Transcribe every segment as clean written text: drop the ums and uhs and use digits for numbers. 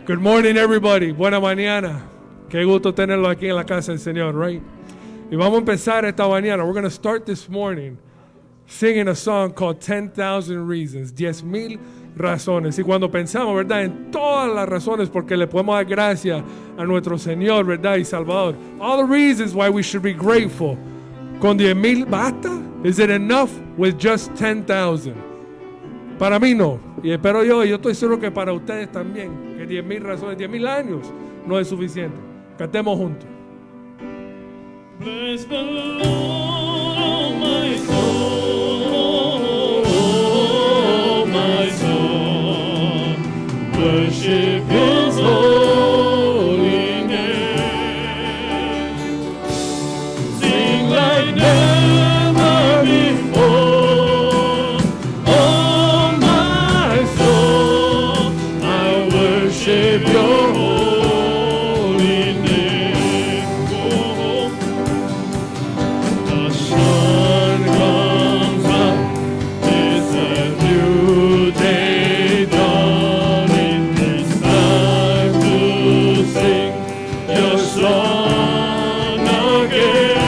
Good morning, everybody. Buena mañana. Qué gusto tenerlo aquí en la casa del Señor, right? Y vamos a empezar esta mañana. We're going to start this morning singing a song called 10,000 Reasons, 10,000 razones. Y cuando pensamos, ¿verdad?, en todas las razones porque le podemos dar gracias a nuestro Señor, ¿verdad?, y Salvador. All the reasons why we should be grateful. ¿Con 10,000 basta? Is it enough with just 10,000? Para mí no. Y espero yo estoy seguro que para ustedes también, que 10,000 razones, 10,000 años no es suficiente. Cantemos juntos. Bless the Lord, oh my soul, oh my soul, worship His holy name, sing like never before, oh my soul, I worship Your holy name. Oh, the sun comes up, it's a new day dawning. It's time to sing Your song again.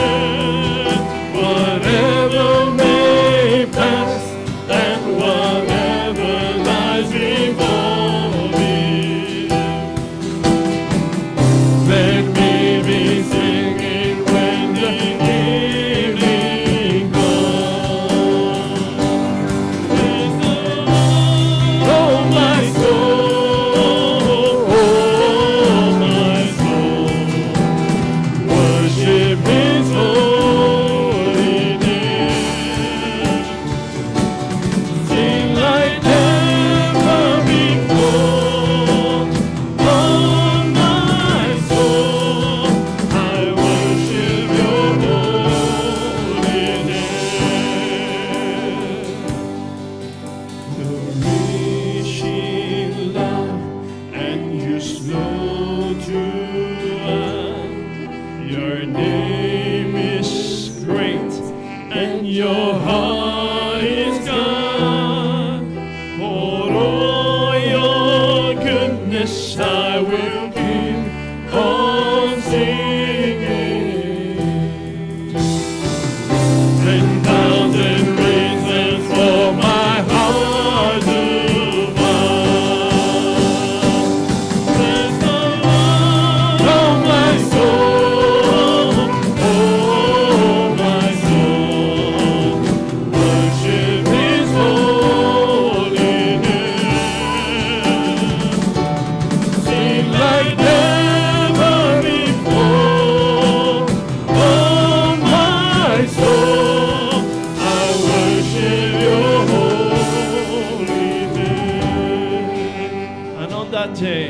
Whatever may pass and whatever lies before me, let me be singing when the evening comes. Praise the Lord, oh my soul, oh my soul, worship His holy name. Sing like never before, oh my soul, I worship Your holy name. Nourishing love and You're slow to anger. Your name is great and Your heart is kind. For all Your goodness I will keep on singing. 10,000 reasons for my heart to find. Bless the Lord, oh my soul, oh my soul, worship His holy name. Sing like never before, oh my soul, I worship Your holy name. And on that day,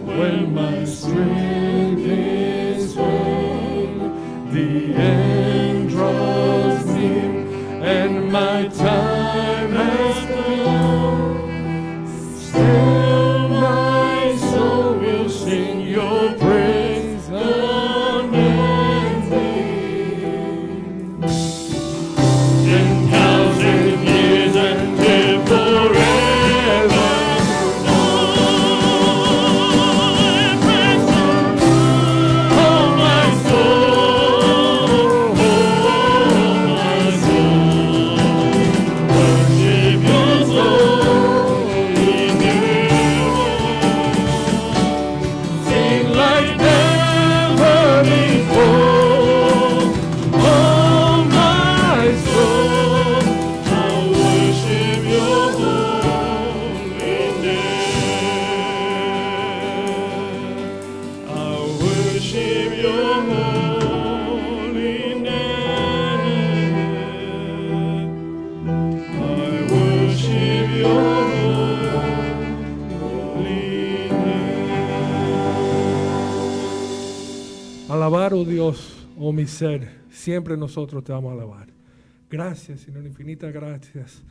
when my strength is gone, the end draws near, and my time has come, still my soul will sing Your praise unending. 10,000 years until forever. Oh my soul, worship Your holy name. Sing like never before, oh my soul, I worship Your holy name. I worship Your holy name. I worship Your holy name. Alabar, oh Dios, oh mi ser, siempre nosotros te vamos a alabar. Gracias, Señor, infinitas gracias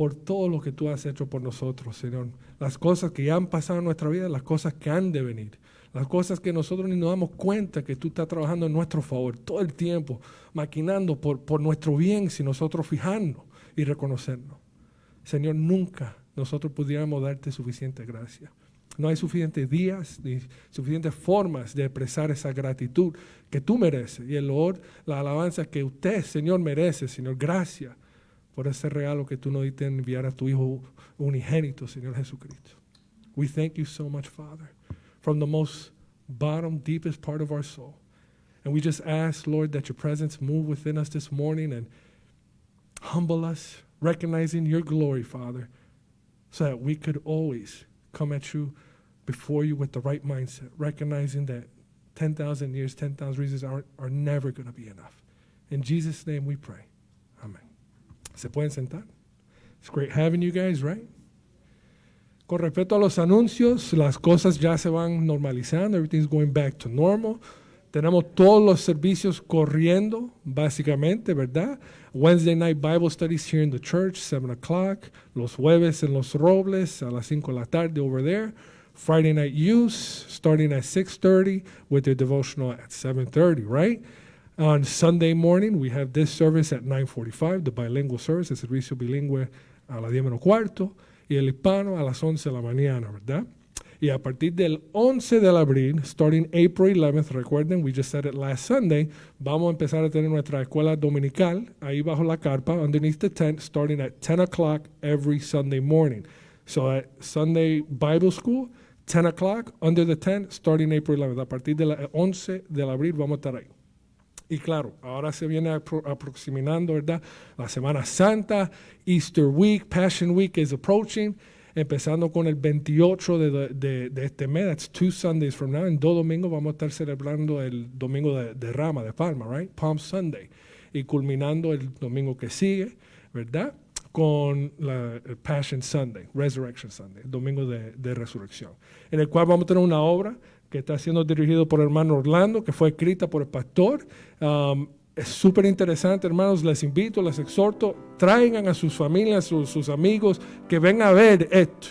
por todo lo que tú has hecho por nosotros, Señor. Las cosas que ya han pasado en nuestra vida, las cosas que han de venir. Las cosas que nosotros ni nos damos cuenta que tú estás trabajando en nuestro favor todo el tiempo, maquinando por nuestro bien si nosotros fijarnos y reconocernos. Señor, nunca nosotros pudiéramos darte suficiente gracia. No hay suficientes días ni suficientes formas de expresar esa gratitud que tú mereces y el loor, la alabanza que usted, Señor, merece, Señor. Gracias por ese regalo que tú nos diste en enviar a tu Hijo unigénito, Señor Jesucristo. We thank you so much, Father, from the most bottom, deepest part of our soul. And we just ask, Lord, that your presence move within us this morning and humble us, recognizing your glory, Father, so that we could always come at you, before you with the right mindset, recognizing that 10,000 years, 10,000 reasons are never going to be enough. In Jesus' name we pray. Amen. ¿Se pueden sentar? It's great having you guys, right? Con respecto a los anuncios, las cosas ya se van normalizando. Everything's going back to normal. Tenemos todos los servicios corriendo, básicamente, ¿verdad? Wednesday night Bible studies here in the church, 7 o'clock. Los jueves en Los Robles, a las 5 de la tarde over there. Friday night use, starting at 6:30 with their devotional at 7:30, right? On Sunday morning, we have this service at 9:45, the bilingual service, el servicio bilingüe a las 10 menos cuarto, y el hispano a las 11 de la mañana, ¿verdad? Y a partir del 11 de abril, starting April 11th, recuerden, we just said it last Sunday, vamos a empezar a tener nuestra escuela dominical ahí bajo la carpa, underneath the tent, starting at 10 o'clock every Sunday morning. So at Sunday Bible School, 10 o'clock, under the tent, starting April 11th. A partir del 11 de abril vamos a estar ahí. Y claro, ahora se viene aproximando, ¿verdad? La Semana Santa, Easter Week, Passion Week is approaching, empezando con el 28 de este mes, that's 2 Sundays from now. En 2 domingos vamos a estar celebrando el domingo de Rama, de Palma, right? Palm Sunday. Y culminando el domingo que sigue, ¿verdad? Con el Passion Sunday, Resurrection Sunday, el domingo de resurrección, en el cual vamos a tener una obra que está siendo dirigido por el hermano Orlando, que fue escrita por el pastor. Es súper interesante, hermanos, les invito, les exhorto, traigan a sus familias, sus amigos, que vengan a ver esto.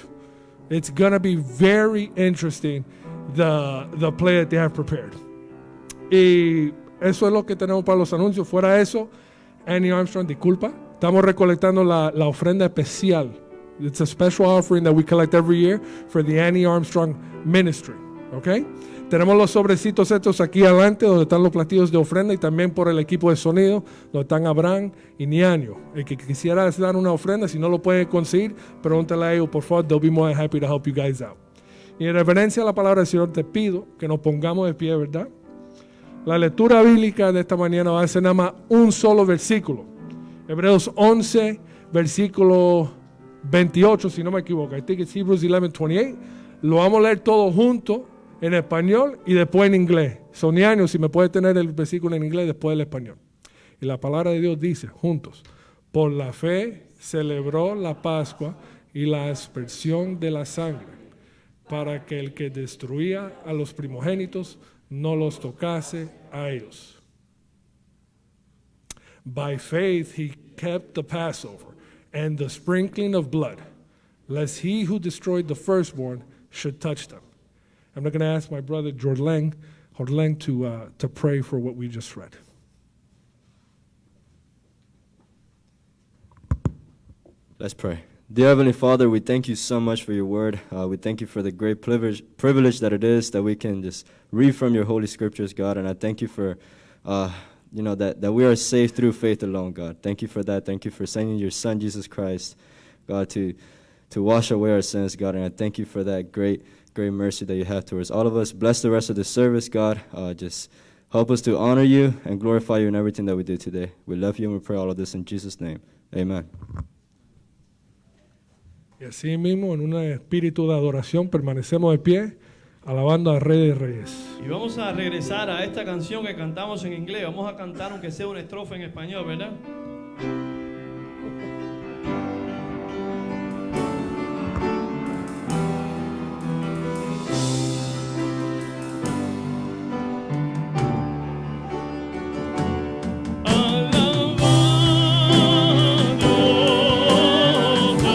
It's going to be very interesting, the play that they have prepared. Y eso es lo que tenemos para los anuncios. Fuera de eso, Annie Armstrong, disculpa, estamos recolectando la ofrenda especial. It's a special offering that we collect every year for the Annie Armstrong Ministry. Okay? Tenemos los sobrecitos estos aquí adelante donde están los platillos de ofrenda y también por el equipo de sonido donde están Abraham y Niaño. El que quisiera dar una ofrenda, si no lo puede conseguir, pregúntale a ellos, por favor. They'll be more than happy to help you guys out. Y en reverencia a la palabra del Señor te pido que nos pongamos de pie, ¿verdad? La lectura bíblica de esta mañana va a ser nada más un solo versículo. Hebreos 11, versículo 28, si no me equivoco. I think it's Hebrews 11:28. Lo vamos a leer todo junto en español y después en inglés. Soniano, si me puede tener el versículo en inglés después del español. Y la palabra de Dios dice, juntos, por la fe celebró la Pascua y la aspersión de la sangre, para que el que destruía a los primogénitos no los tocase a ellos. By faith he kept the Passover and the sprinkling of blood, lest he who destroyed the firstborn should touch them. I'm not going to ask my brother Jorleng to pray for what we just read. Let's pray. Dear Heavenly Father, we thank you so much for your word. We thank you for the great privilege that it is that we can just read from your holy scriptures, God. And I thank you for, that we are saved through faith alone, God. Thank you for that. Thank you for sending your Son, Jesus Christ, God, to wash away our sins, God. And I thank you for that great mercy that you have towards all of us. Bless the rest of the service, God. Just help us to honor you and glorify you in everything that we do today. We love you and we pray all of this in Jesus' name. Amen. Y así mismo, en un espíritu de adoración, permanecemos de pie, alabando al Rey de Reyes. Y vamos a regresar a esta canción que cantamos en inglés. Vamos a cantar aunque sea una estrofa en español, ¿verdad? Alabado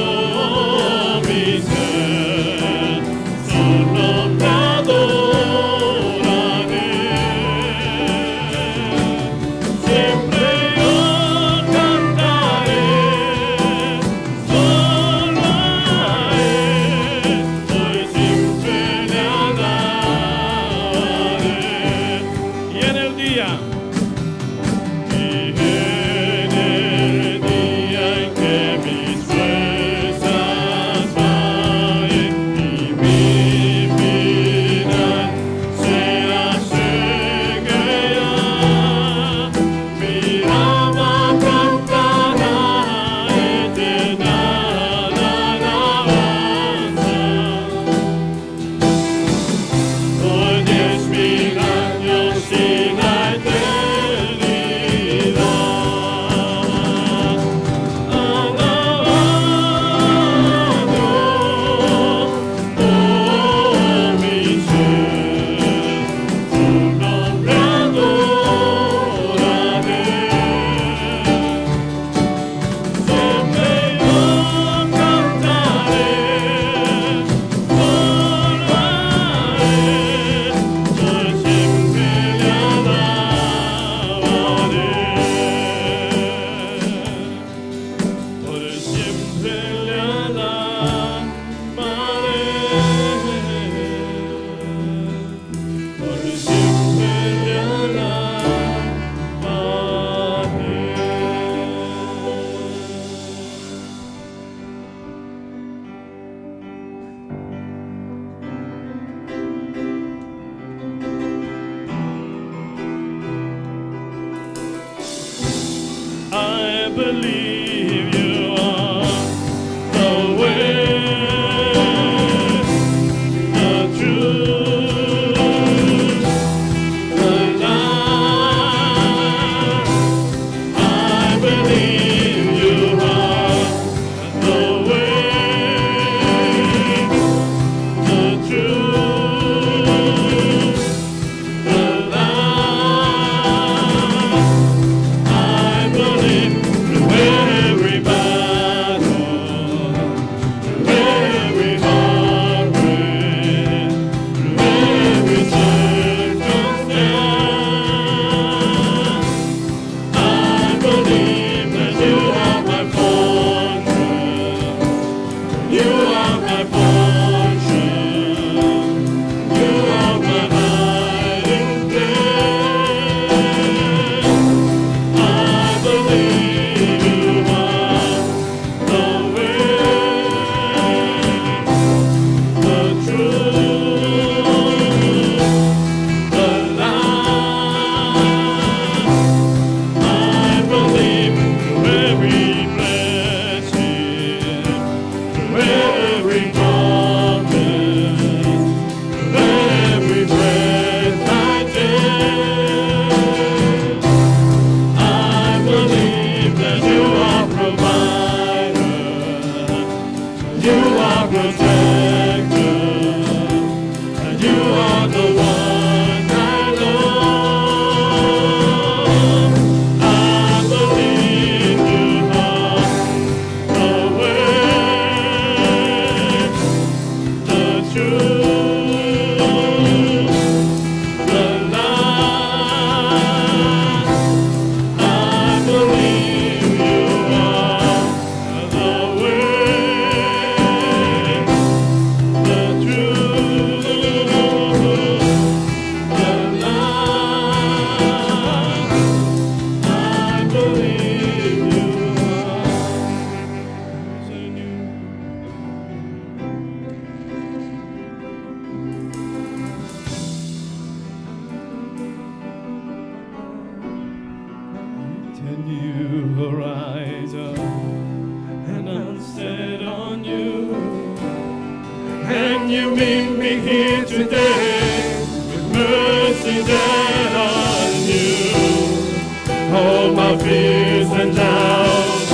And you meet me here today with mercies that are new. All my fears and doubts,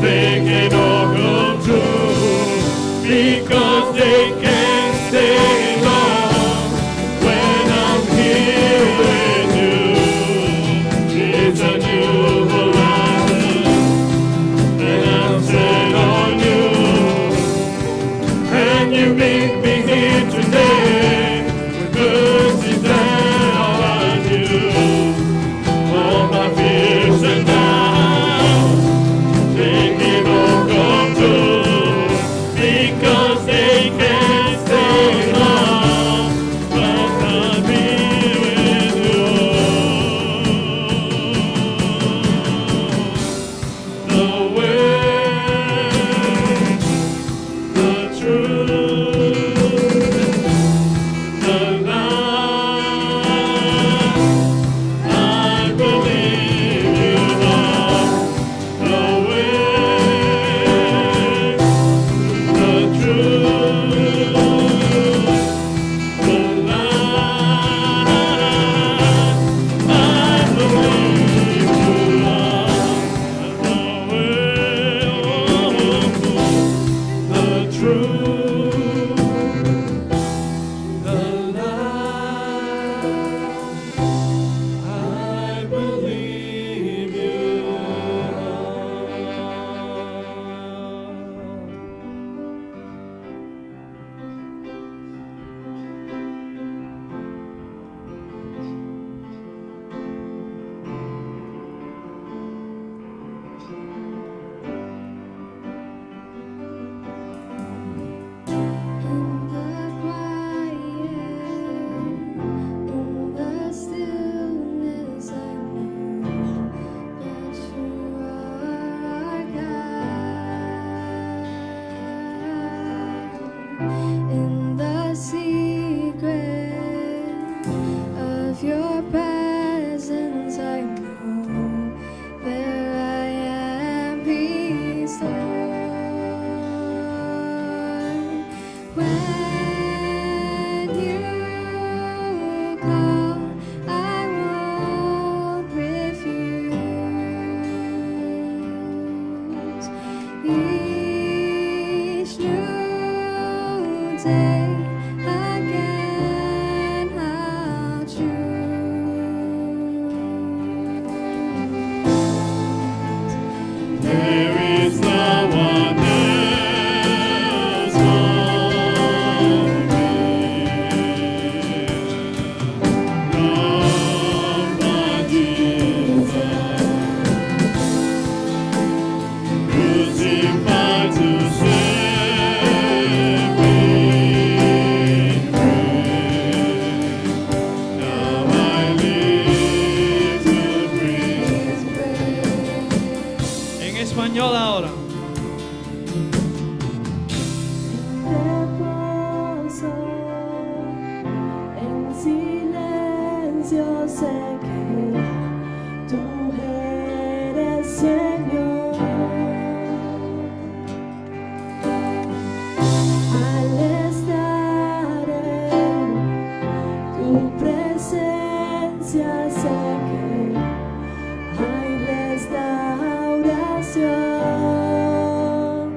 they can all come true because they can't stay long when I'm here with you. It's a new horizon and I'm set on you. And you meet me here today with mercies that are new. All my fears and doubts, they can all come true because they can't stay long but I'll be with you. The way, the truth, the life, I believe you are. The way, the truth, the life, I believe you are. The way, the truth, the life, I believe you are. In the quiet, in the stillness, I know that you are our God. In the secret of your presence, I know there I am restored. When you call, I won't refuse. Each new day again I'll choose. There is no one else for me. Love my Jesus, crucified to set me free. Now I live to breathe. En español ahora. Reposo en silencio, sé que tú eres Señor. Al estar en tu presencia, sé que hay restauración.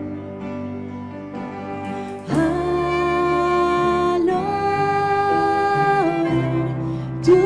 Al oír tu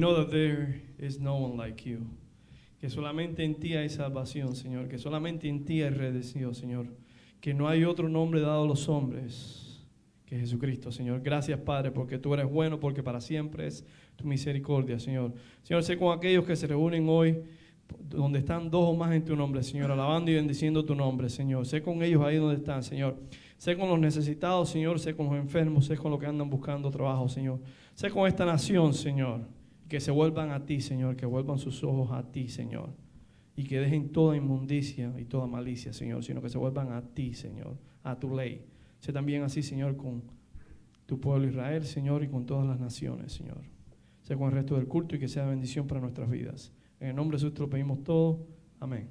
know that there is no one like you. Que solamente en ti hay salvación, Señor. Que solamente en ti hay redención, Señor. Que no hay otro nombre dado a los hombres que Jesucristo, Señor. Gracias, Padre, porque tú eres bueno, porque para siempre es tu misericordia, Señor. Señor, sé con aquellos que se reúnen hoy, donde están dos o más en tu nombre, Señor, alabando y bendiciendo tu nombre, Señor. Sé con ellos ahí donde están, Señor. Sé con los necesitados, Señor. Sé con los enfermos. Sé con los que andan buscando trabajo, Señor. Sé con esta nación, Señor. Que se vuelvan a ti, Señor. Que vuelvan sus ojos a ti, Señor. Y que dejen toda inmundicia y toda malicia, Señor. Sino que se vuelvan a ti, Señor. A tu ley. Sé también así, Señor, con tu pueblo Israel, Señor, y con todas las naciones, Señor. Sé con el resto del culto y que sea bendición para nuestras vidas. En el nombre de Jesús te lo pedimos todo. Amén.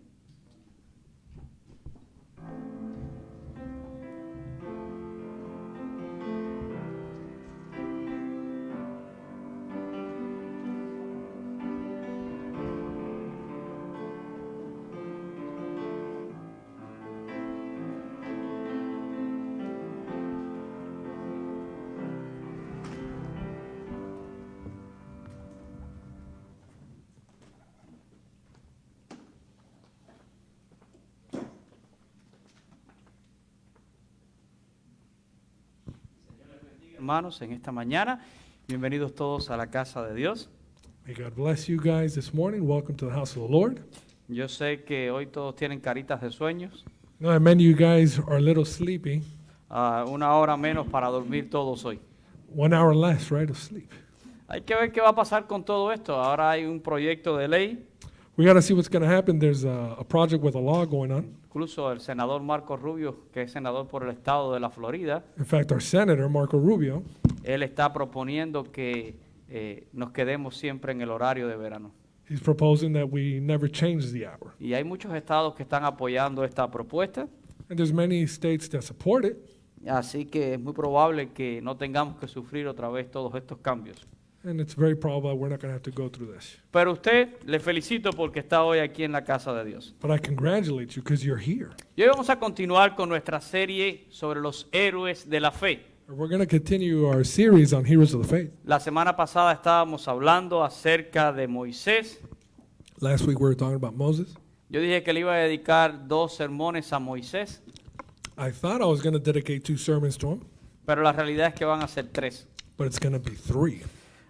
Hermanos, en esta mañana, bienvenidos todos a la casa de Dios. May God bless you guys this morning. Welcome to the house of the Lord. Yo sé que hoy todos tienen caritas de sueños, I know that many of you guys are a little sleepy. una hora menos para dormir todos hoy. 1 hour less, right, of sleep. Hay que ver qué va a pasar con todo esto. Ahora hay un proyecto de ley, We got to see what's going to happen. There's a project with a law going on. incluso el senador Marco Rubio, que es senador por el estado de la Florida, In fact, our senator, Marco Rubio, él está proponiendo que nos quedemos siempre en el horario de verano. he's proposing that we never change the hour. Y hay muchos estados que están apoyando esta propuesta, And there's many states that support it. así que es muy probable que no tengamos que sufrir otra vez todos estos cambios. And it's very probable that we're not going to have to go through this. Pero usted, le felicito porque está hoy aquí en la casa de Dios. But I congratulate you because you're here. Y hoy vamos a continuar con nuestra serie sobre los héroes de la fe. We're going to continue our series on Heroes of the Faith. La semana pasada estábamos hablando acerca de Moisés. Last week we were talking about Moses. Yo dije que le iba a dedicar 2 sermones a Moisés, I thought I was going to dedicate 2 sermons to him, pero la realidad es que van a ser 3. but it's going to be 3.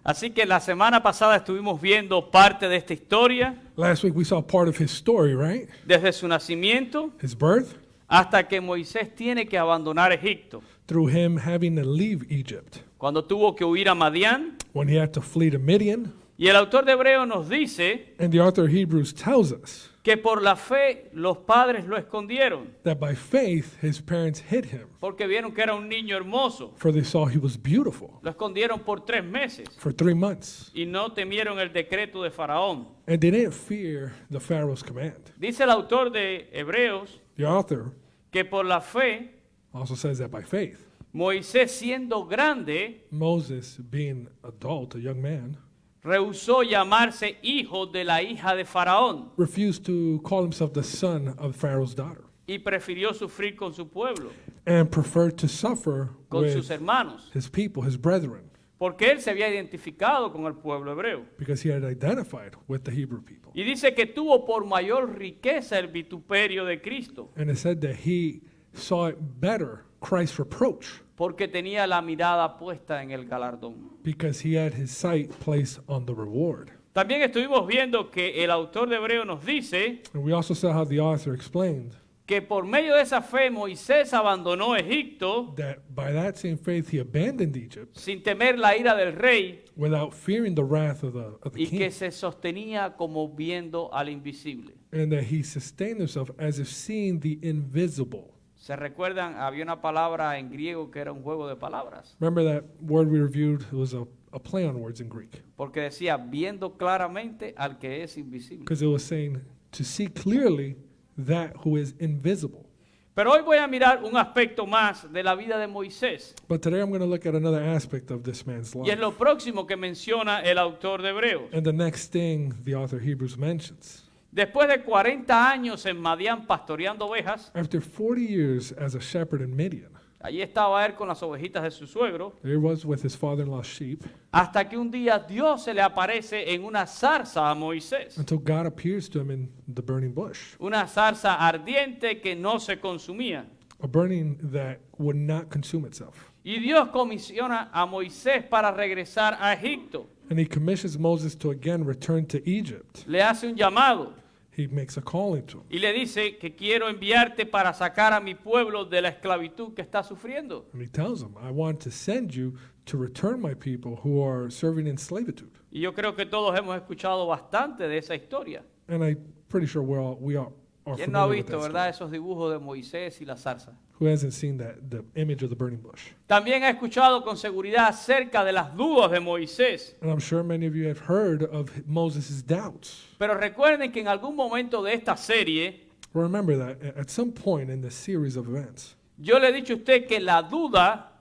Así que la semana pasada estuvimos viendo parte de esta historia, Last week we saw part of his story, right? desde su nacimiento His birth, hasta que Moisés tiene que abandonar Egipto, through him having to leave Egypt, cuando tuvo que huir a Madián. when he had to flee to Midian. Y el autor de Hebreos nos dice And the author of Hebrews tells us que por la fe los padres lo escondieron, that by faith his parents hid him, porque vieron que era un niño hermoso. for they saw he was beautiful, Lo escondieron por 3 meses for 3 months. y no temieron el decreto de Faraón. And they didn't fear the Pharaoh's command. Dice el autor de Hebreos The author que por la fe also says that by faith, Moisés, siendo grande, Moses, being adult, a young man, rehusó llamarse hijo de la hija de Faraón refused to call himself the son of Pharaoh's daughter y prefirió sufrir con su pueblo, and preferred to suffer con with sus hermanos, his people, his brethren, porque él se había identificado con el pueblo hebreo. because he had identified with the Hebrew people. Y dice que tuvo por mayor riqueza el vituperio de Cristo, And it said that he saw it better, Christ's reproach, porque tenía la mirada puesta en el galardón. because he had his sight placed on the reward. También estuvimos viendo que el autor de Hebreos nos dice And we also saw how the author explained que por medio de esa fe Moisés abandonó Egipto that by that same faith he abandoned Egypt sin temer la ira del rey without fearing the wrath of the y que king, se sostenía como viendo al invisible. and that he sustained himself as if seeing the invisible. ¿Se recuerdan? Había una palabra en griego que era un juego de palabras, Remember that word we reviewed? It was a play on words in Greek, porque decía viendo claramente al que es invisible. because it was saying to see clearly that who is invisible. Pero hoy voy a mirar un aspecto más de la vida de Moisés, But today I'm going to look at another aspect of this man's y es life. lo próximo que menciona el autor de Hebreos. And the next thing the author of Hebrews mentions. Después de 40 años en Madián pastoreando ovejas, After 40 years as a shepherd in Midian, Allí estaba él con las ovejitas de su suegro, There he was with his father-in-law's sheep, hasta que un día Dios se le aparece en una zarza a Moisés. until God appears to him in the burning bush, Una zarza ardiente que no se consumía. a burning that would not consume itself. Y Dios comisiona a Moisés para regresar a Egipto. And he commissions Moses to again return to Egypt. Le hace un llamado He makes a calling to him. y le dice que quiero enviarte para sacar a mi pueblo de la esclavitud que está sufriendo. And he tells him, I want to send you to return my people who are serving in slavitude. Y yo creo que todos hemos escuchado bastante de esa historia. And I'm pretty sure we are ¿Quién no ha familiar with visto, that verdad, story. esos dibujos de Moisés y la zarza? Who hasn't seen the image of the burning bush? También ha escuchado con seguridad acerca de las dudas de Moisés. And I'm sure many of you have heard of Moses' doubts. Pero recuerden que en algún momento de esta serie, Remember that at some point in this series of events, yo le he dicho a usted que la duda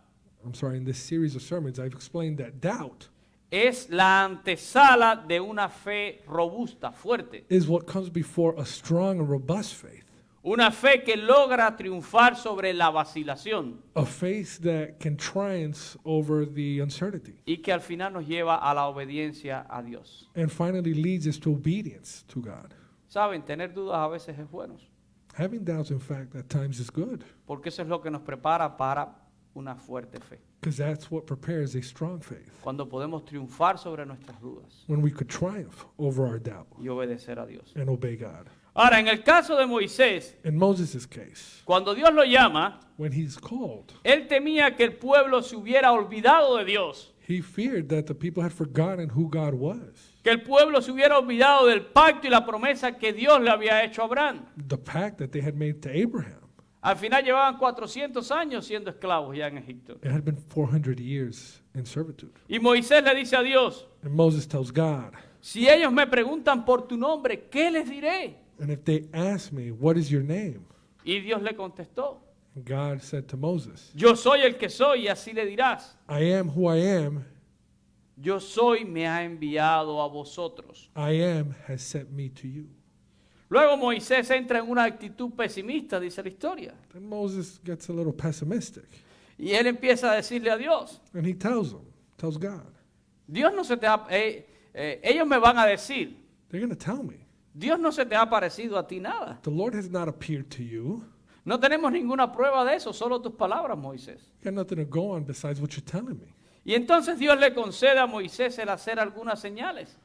in this series of sermons, I've explained that doubt es la antesala de una fe robusta, fuerte. is what comes before a strong and robust faith. Una fe que logra triunfar sobre la vacilación A faith that can triumph over the uncertainty y que al final nos lleva a la obediencia a Dios. and finally leads us to obedience to God. Saben, tener dudas a veces es bueno, Having doubts, in fact, at times is good porque eso es lo que nos prepara para una fuerte fe. because that's what prepares a strong faith Cuando podemos triunfar sobre nuestras dudas when we could triumph over our doubt y obedecer a Dios. and obey God. Ahora, en el caso de Moisés, In Moses' case, cuando Dios lo llama, when he's called, él temía que el pueblo se hubiera olvidado de Dios, he feared that the people had forgotten who God was, que el pueblo se hubiera olvidado del pacto y la promesa que Dios le había hecho a Abraham. the pact that they had made to Abraham. Al final llevaban 400 años siendo esclavos ya en Egipto. It had been 400 years in servitude. Y Moisés le dice a Dios, And Moses tells God, si ellos me preguntan por tu nombre, ¿qué les diré? and if they ask me, what is your name? Y Dios le contestó, And God said to Moses, yo soy el que soy y así le dirás. I am who I am. Yo soy me ha enviado a vosotros. I am has sent me to you. Luego Moisés entra en una actitud pesimista, dice la historia. Then Moses gets a little pessimistic. Y él empieza a decirle a Dios, And he tells God, Dios no se te ha, ellos me van a decir, they're going to tell me, Dios no se te ha parecido a ti nada. the Lord has not appeared to you. No tenemos ninguna prueba de eso, solo tus palabras, Moisés. You got nothing to go on besides what you're telling me. Y entonces Dios le concede a Moisés el hacer algunas señales.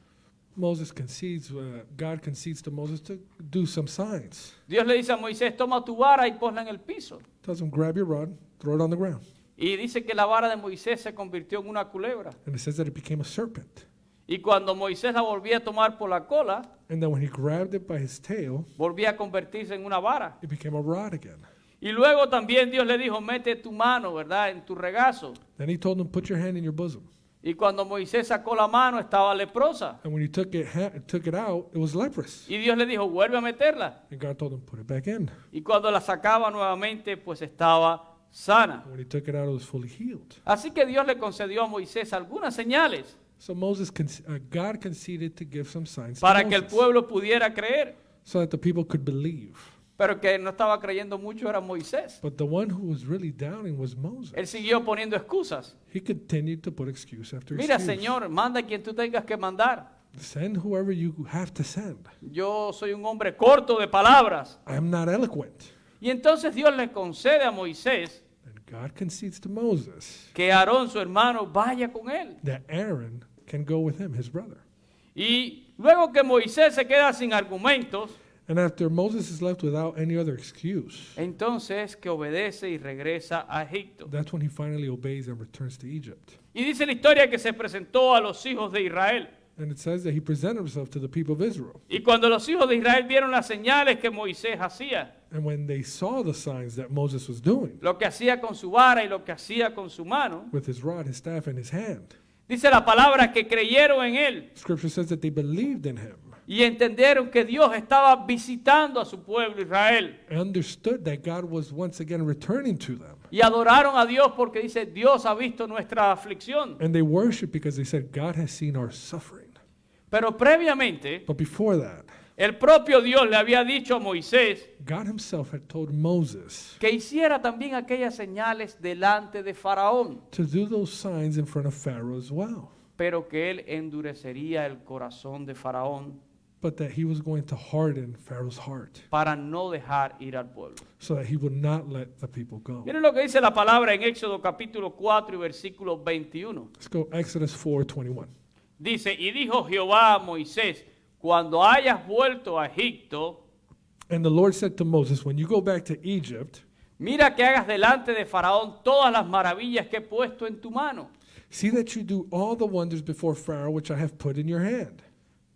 God concedes to Moses to do some signs. Dios le dice a Moisés, toma tu vara y ponla en el piso. Tells him, grab your rod, throw it on the ground. Y dice que la vara de Moisés se convirtió en una culebra. And it says that it became a serpent. Y cuando Moisés la volvía a tomar por la cola, And then when he grabbed it by his tail, volvía a convertirse en una vara. it became a rod again. Y luego también Dios le dijo, mete tu mano, ¿verdad?, en tu regazo. Then he told him, put your hand in your bosom. Y cuando Moisés sacó la mano, estaba leprosa. And when he took it out, it was leprous. Y Dios le dijo, vuelve a meterla. And God told him, put it back in. Y cuando la sacaba nuevamente, pues estaba sana. And when he took it out, it was fully healed. Así que Dios le concedió a Moisés algunas señales So God conceded to give some signs to para que el Moses, pueblo pudiera creer. so that the people could believe. Pero que no estaba creyendo mucho era Moisés. But the one who was really doubting was Moses. Él siguió poniendo excusas. He continued to put excuse after Mira, excuse. Señor, manda a quien tú tengas que mandar. Send whoever you have to send. Yo soy un hombre corto de palabras. I am not eloquent. Y entonces Dios le concede a Moisés And God concedes to Moses que Aarón, su hermano, vaya con él. that Aaron can go with him, his brother. Y luego que Moisés se queda sin argumentos, And after Moses is left without any other excuse, entonces que obedece y regresa a Egipto. that's when he finally obeys and returns to Egypt. Y dice la historia que se presentó a los hijos de Israel. And it says that he presented himself to the people of Israel. Y cuando los hijos de Israel vieron las señales que Moisés hacía, And when they saw the signs that Moses was doing lo que hacía con su vara y lo que hacía con su mano, with his rod, his staff, and his hand, dice la palabra que creyeron en él Scripture says that they believed in him y entendieron que Dios estaba visitando a su pueblo Israel. and understood that God was once again returning to them. Y adoraron a Dios porque dice, Dios ha visto nuestra aflicción. And they worshiped because they said, God has seen our suffering. Pero previamente, But before that, El propio Dios le había dicho a Moisés God himself had told Moses que hiciera también aquellas señales delante de Faraón, to do those signs in front of Pharaoh as well, pero que él endurecería el corazón de Faraón but that he was going to harden Pharaoh's heart para no dejar ir al pueblo. so that he would not let the people go. Miren lo que dice la palabra en Éxodo capítulo 4 y versículo 21. Let's go Exodus 4:21. Dice, y dijo Jehová a Moisés, cuando hayas vuelto a Egipto, And the Lord said to Moses, when you go back to Egypt, mira que hagas delante de Faraón todas las maravillas que he puesto en tu mano. see that you do all the wonders before Pharaoh which I have put in your hand.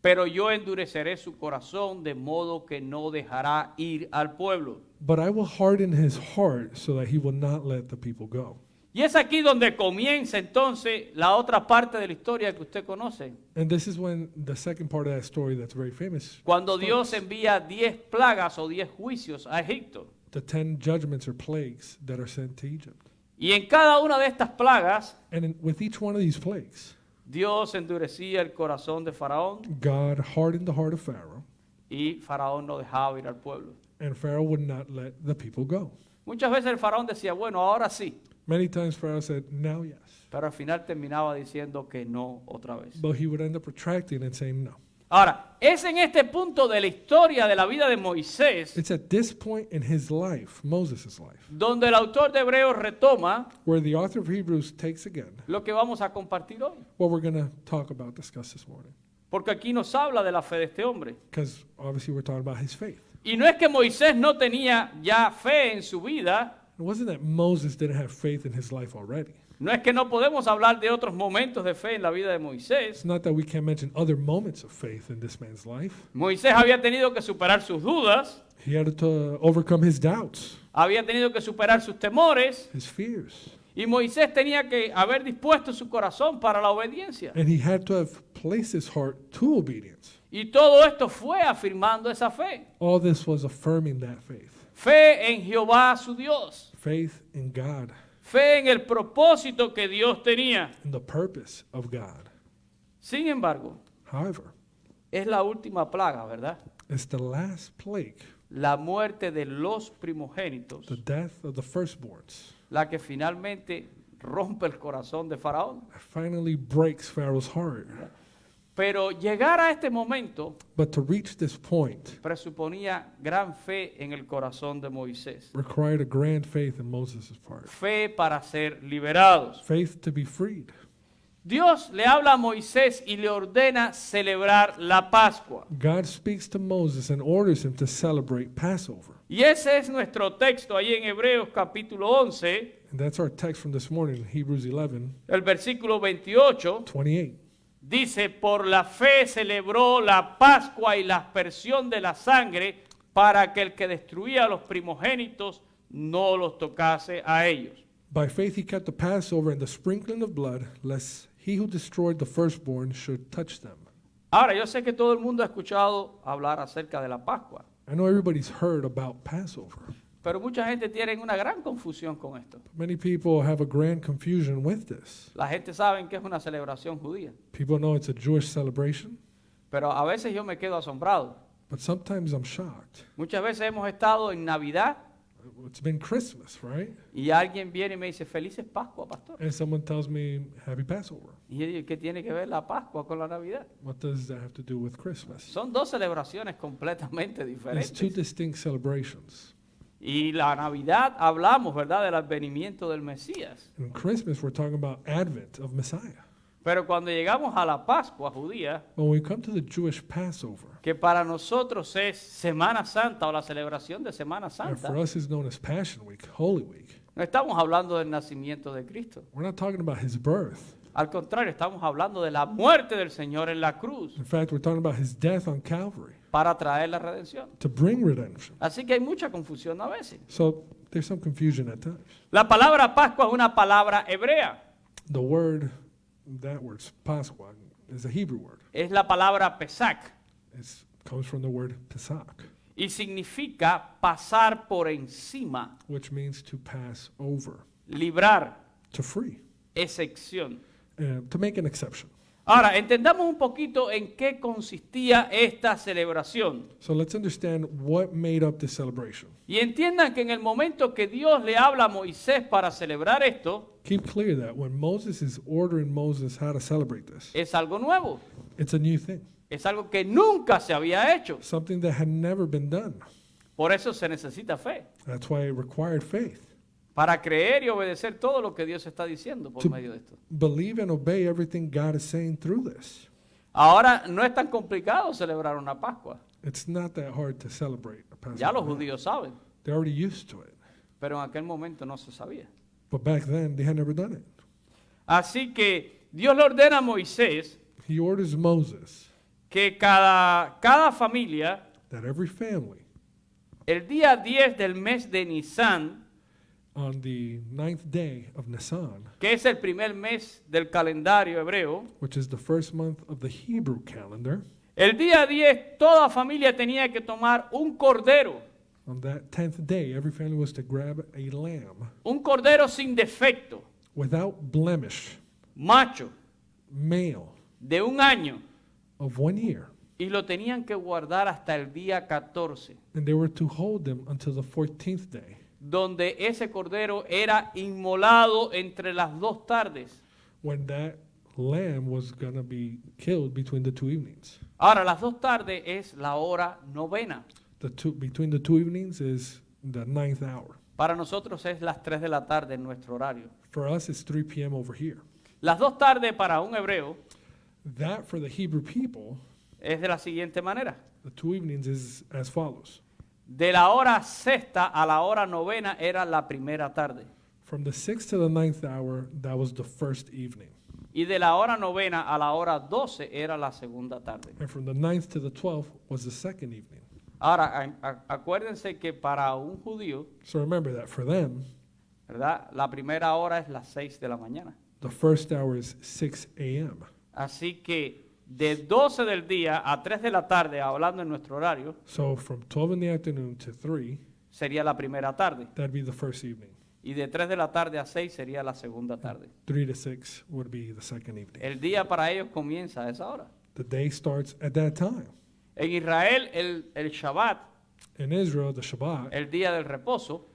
Pero yo endureceré su corazón de modo que no dejará ir al pueblo. But I will harden his heart so that he will not let the people go. Y es aquí donde comienza entonces la otra parte de la historia que usted conoce. And this is when the second part of that story that's very famous, Cuando Dios envía 10 plagas o 10 juicios a Egipto. the 10 judgments or plagues that are sent to Egypt. Y en cada una de estas plagas, With each one of these plagues, Dios endurecía el corazón de Faraón God hardened the heart of Pharaoh, y Faraón no dejaba ir al pueblo. and Pharaoh would not let the people go. Muchas veces el Faraón decía, bueno, ahora sí. Many times Pharaoh said, now yes. Pero al final terminaba diciendo que no otra vez. But he would end up retracting and saying no. Ahora, es en este punto de la historia de la vida de Moisés It's at this point in his life, Moses' life, donde el autor de Hebreos retoma where the author of Hebrews takes again lo que vamos a compartir hoy. what we're going to discuss this morning. Porque aquí nos habla de la fe de este hombre. Because obviously we're talking about his faith. Y no es que Moisés no tenía ya fe en su vida, It wasn't that Moses didn't have faith in his life already. no es que no podemos hablar de otros momentos de fe en la vida de Moisés. It's not that we can't mention other moments of faith in this man's life. Moisés había tenido que superar sus dudas, He had to overcome his doubts, había tenido que superar sus temores, his fears. y Moisés tenía que haber dispuesto su corazón para la obediencia. And he had to have placed his heart to obedience. Y todo esto fue afirmando esa fe. All this was affirming that faith. Fe en Jehová su Dios. Faith in God Fe en el propósito que Dios tenía. and the purpose of God. Sin embargo, However, es la última plaga, ¿verdad? it's the last plague, La muerte de los primogénitos, the death of the firstborns, la que finalmente rompe el corazón de Faraón. that finally breaks Pharaoh's heart. Pero llegar a este momento But to reach this point presuponía gran fe en el corazón de Moisés. required a grand faith in Moses' part. Fe para ser liberados. Faith to be freed. Dios le habla a Moisés y le ordena celebrar la Pascua. God speaks to Moses and orders him to celebrate Passover. Y ese es nuestro texto ahí en Hebreos capítulo 11, And that's our text from this morning, Hebrews 11, el versículo 28. 28. Dice, por la fe celebró la Pascua y la aspersión de la sangre para que el que destruía a los primogénitos no los tocase a ellos. By faith he kept the Passover and the sprinkling of blood, lest he who destroyed the firstborn should touch them. Ahora, yo sé que todo el mundo ha escuchado hablar acerca de la Pascua, I know everybody's heard about Passover. pero mucha gente tiene una gran confusión con esto. Many people have a grand confusion with this. La gente sabe que es una celebración judía, People know it's a Jewish celebration, pero a veces yo me quedo asombrado. but sometimes I'm shocked. Muchas veces hemos estado en Navidad It's been Christmas, right? y alguien viene y me dice, felices Pascua, pastor. And someone tells me, Happy Passover. Y yo digo, ¿qué tiene que ver la Pascua con la Navidad? What does that have to do with Christmas? Son dos celebraciones completamente It's two diferentes. distinct celebrations. Y la Navidad hablamos, ¿verdad?, del advenimiento del Mesías. In Christmas, we're talking about Advent of Messiah. Pero cuando llegamos a la Pascua judía, When we come to the Jewish Passover, que para nosotros es Semana Santa o la celebración de Semana and Santa, for us is known as Passion Week, Holy Week, no estamos hablando del nacimiento de Cristo. we're not talking about his birth. Al contrario, estamos hablando de la muerte del Señor en la cruz In fact, we're talking about his death on Calvary para traer la redención. to bring redemption. Así que hay mucha confusión a veces. So there's some confusion at times. La palabra Pascua es una palabra hebrea. The word, that word, Pascha, is a Hebrew word. Es la palabra Pesach It comes from the word Pesach, y significa pasar por encima, which means to pass over, librar, to free, excepción. to make an exception. Ahora, entendamos un poquito en qué consistía esta celebración. So let's understand what made up this celebration. Y entiendan que en el momento que Dios le habla a Moisés para celebrar esto, Keep clear that when Moses is ordering Moses how to celebrate this, es algo nuevo. it's a new thing, Es algo que nunca se había hecho. something that had never been done. Por eso se necesita fe. That's why it required faith Para creer y obedecer todo lo que Dios está diciendo por to medio de esto. believe and obey everything God is saying through this. Ahora no es tan complicado celebrar una Pascua. It's not that hard to celebrate a Ya los Passover. judíos saben, They're already used to it. pero en aquel momento no se sabía. But back then, they had never done it. Así que Dios le ordena a Moisés He orders Moses que cada familia, that every family el día 10 del mes de Nisan, on the 9th day of Nisan, que es el primer mes del calendario hebreo, which is the first month of the Hebrew calendar, el día 10 toda familia tenía que tomar un cordero, on that 10th day, every family was to grab a lamb un cordero sin defecto, without blemish, macho, male, de 1 año, of 1 year, y lo tenían que guardar hasta el día 14, and they were to hold them until the 14th day, donde ese cordero era inmolado entre las 2 tardes. when that lamb was going to be killed between the 2 evenings. Ahora, las 2 tardes es la hora novena. Between the 2 evenings is the 9th hour. Para nosotros es las 3 de la tarde en nuestro horario. For us, it's 3 p.m. over here. Las 2 tardes para un hebreo That for the Hebrew people, es de la siguiente manera. the 2 evenings is as follows. De la hora sexta a la hora novena era la primera tarde. From the 6th to the 9th hour, that was the first evening. Y de la hora novena a la hora 12 era la segunda tarde. And from the 9th to the 12th was the second evening. Ahora, acuérdense que para un judío, So remember that for them, ¿verdad? La primera hora es las 6 de la mañana. the first hour is 6 a.m. Así que de 12 del día a 3 de la tarde, hablando en nuestro horario, So from 12 in the afternoon to 3, sería la primera tarde. that'd be the first evening. Y de 3 de la tarde a 6 sería la segunda tarde. 3 to 6 would be the second evening. El día para ellos comienza a esa hora. The day starts at that time. En Israel, el Shabbat, In Israel, the Shabbat, el día del reposo,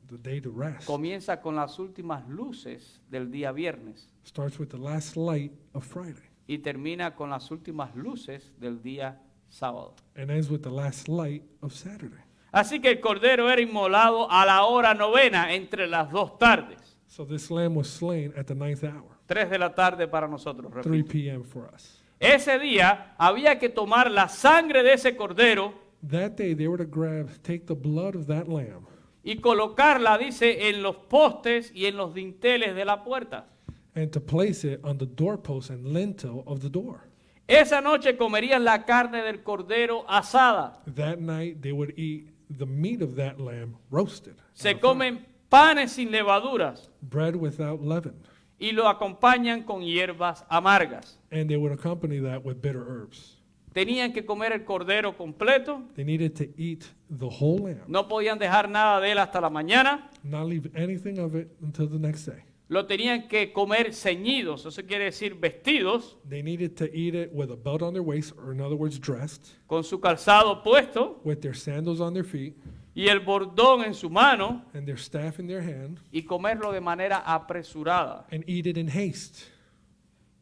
the day to rest, comienza con las últimas luces del día viernes starts with the last light of Friday y termina con las últimas luces del día sábado. and ends with the last light of Saturday. Así que el cordero era inmolado a la hora novena entre las 2 tardes. So this lamb was slain at the 9th hour, 3 de la tarde para nosotros, 3 repito. p.m. for us. Ese día había que tomar la sangre de ese cordero That day they were to take the blood of that lamb y colocarla, dice, en los postes y en los dinteles de la puerta. and to place it on the doorpost and lintel of the door. Esa noche comerían la carne del cordero asada. That night they would eat the meat of that lamb roasted, Se comen panes sin levaduras bread without leaven, y lo acompañan con hierbas amargas. and they would accompany that with bitter herbs. Tenían que comer el cordero completo, They needed to eat the whole lamb, no podían dejar nada de él hasta la mañana, not leave anything of it until the next day. lo tenían que comer ceñidos, eso quiere decir vestidos, They needed to eat it with a belt on their waist, or in other words, dressed, con su calzado puesto with their sandals on their feet, y el bordón en su mano, and their staff in their hand, y comerlo de manera apresurada. and eat it in haste.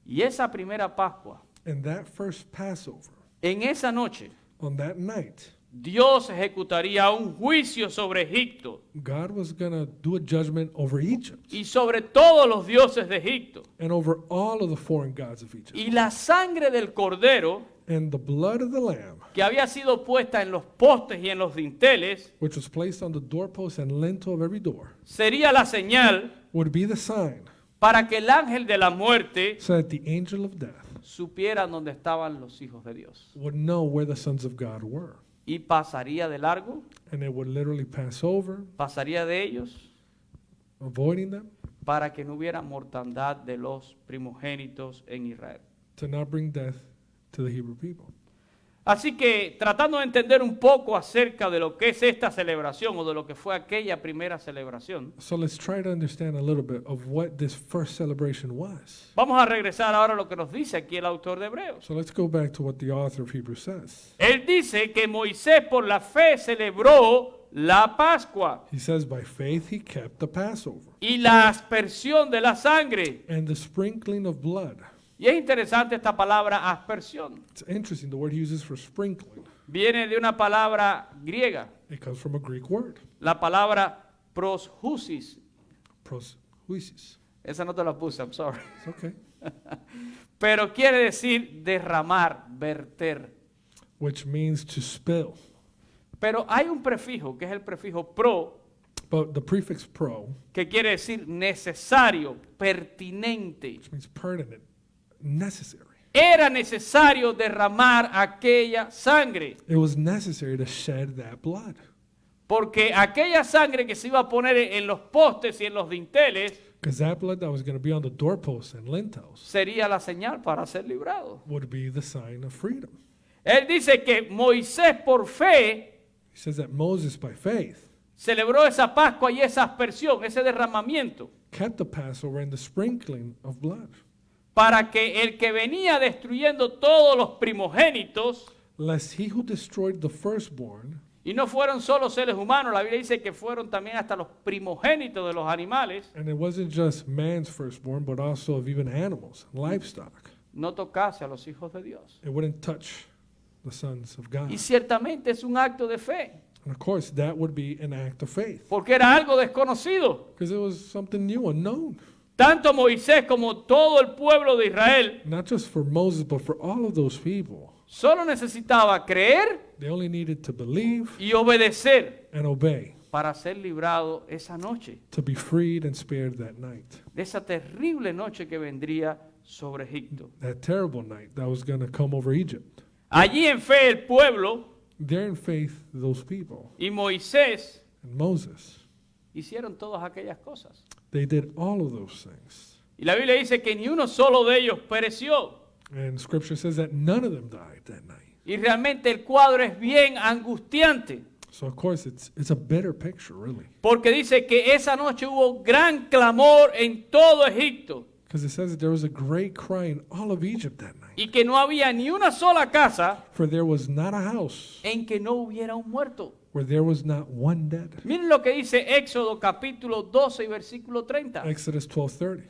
Y esa primera Pascua, And that first Passover, en esa noche, on that night, Dios ejecutaría un juicio sobre Egipto God was going to do a judgment over Egypt y sobre todos los dioses de Egipto. and over all of the foreign gods of Egypt. Y la sangre del cordero, And the blood of the lamb, que había sido puesta en los postes y en los dinteles, which was placed on the doorpost and lintel of every door, sería la señal would be the sign para que el ángel de la muerte so that the angel of death supiera dónde estaban los hijos de Dios. would know where the sons of God were. Y pasaría de largo, And it would literally pass over, pasaría de ellos, avoiding them, para que no hubiera mortandad de los primogénitos en Israel. to not bring death to the Hebrew people. Así que tratando de entender un poco acerca de lo que es esta celebración o de lo que fue aquella primera celebración, So let's try to understand a little bit of what this first celebration was. vamos a regresar ahora a lo que nos dice aquí el autor de Hebreos. So let's go back to what the author of Hebrews says. Él dice que Moisés por la fe celebró la Pascua He says, by faith he kept the Passover y la aspersión de la sangre. and the sprinkling of blood. Y es interesante esta palabra aspersión. It's interesting, the word he uses for sprinkling. Viene de una palabra griega, It comes from a Greek word, la palabra proshusis. proshuisis. Esa no te la puse, I'm sorry. It's okay. Pero quiere decir derramar, verter. Which means to spill. Pero hay un prefijo, que es el prefijo pro, But the prefix pro, que quiere decir necesario, pertinente. which means pertinent, necessary. Era necesario derramar aquella sangre, It was necessary to shed that blood. porque aquella sangre que se iba a poner en los postes y en los dinteles Because that blood that was going to be on the doorposts and lintels sería la señal para ser librado. would be the sign of freedom. Él dice que Moisés por fe He says that Moses, by faith, celebró esa Pascua y esa aspersión, ese derramamiento, kept the Passover and the sprinkling of blood, para que el que venía destruyendo todos los primogénitos, lest he who destroyed the firstborn, y no fueron solo seres humanos, la Biblia dice que fueron también hasta los primogénitos de los animales, and it wasn't just man's firstborn, but also of even animals, livestock, no tocase a los hijos de Dios. it wouldn't touch the sons of God. Y ciertamente es un acto de fe, And of course, that would be an act of faith, porque era algo desconocido. because it was something new, unknown. Tanto Moisés como todo el pueblo de Israel Not just for Moses, but for all of those people. solo necesitaba creer They only needed to believe y obedecer and obey para ser librado esa noche, to be freed and spared that night. de esa terrible noche que vendría sobre Egipto. That terrible night that was going to come over Egypt. Allí en fe el pueblo There in faith, those people y Moisés and Moses, hicieron todas aquellas cosas. they did all of those things. Y la Biblia dice que ni uno solo de ellos pereció. And scripture says that none of them died that night. Y realmente el cuadro es bien angustiante, So of course it's a bitter picture, really. porque dice que esa noche hubo gran clamor en todo Egipto Because it says that there was a great cry in all of Egypt that night. y que no había ni una sola casa For there was not a house en que no hubiera un muerto. where there was not one dead. Miren lo que dice Éxodo capítulo 12 y versículo 30. Exodus 12:30.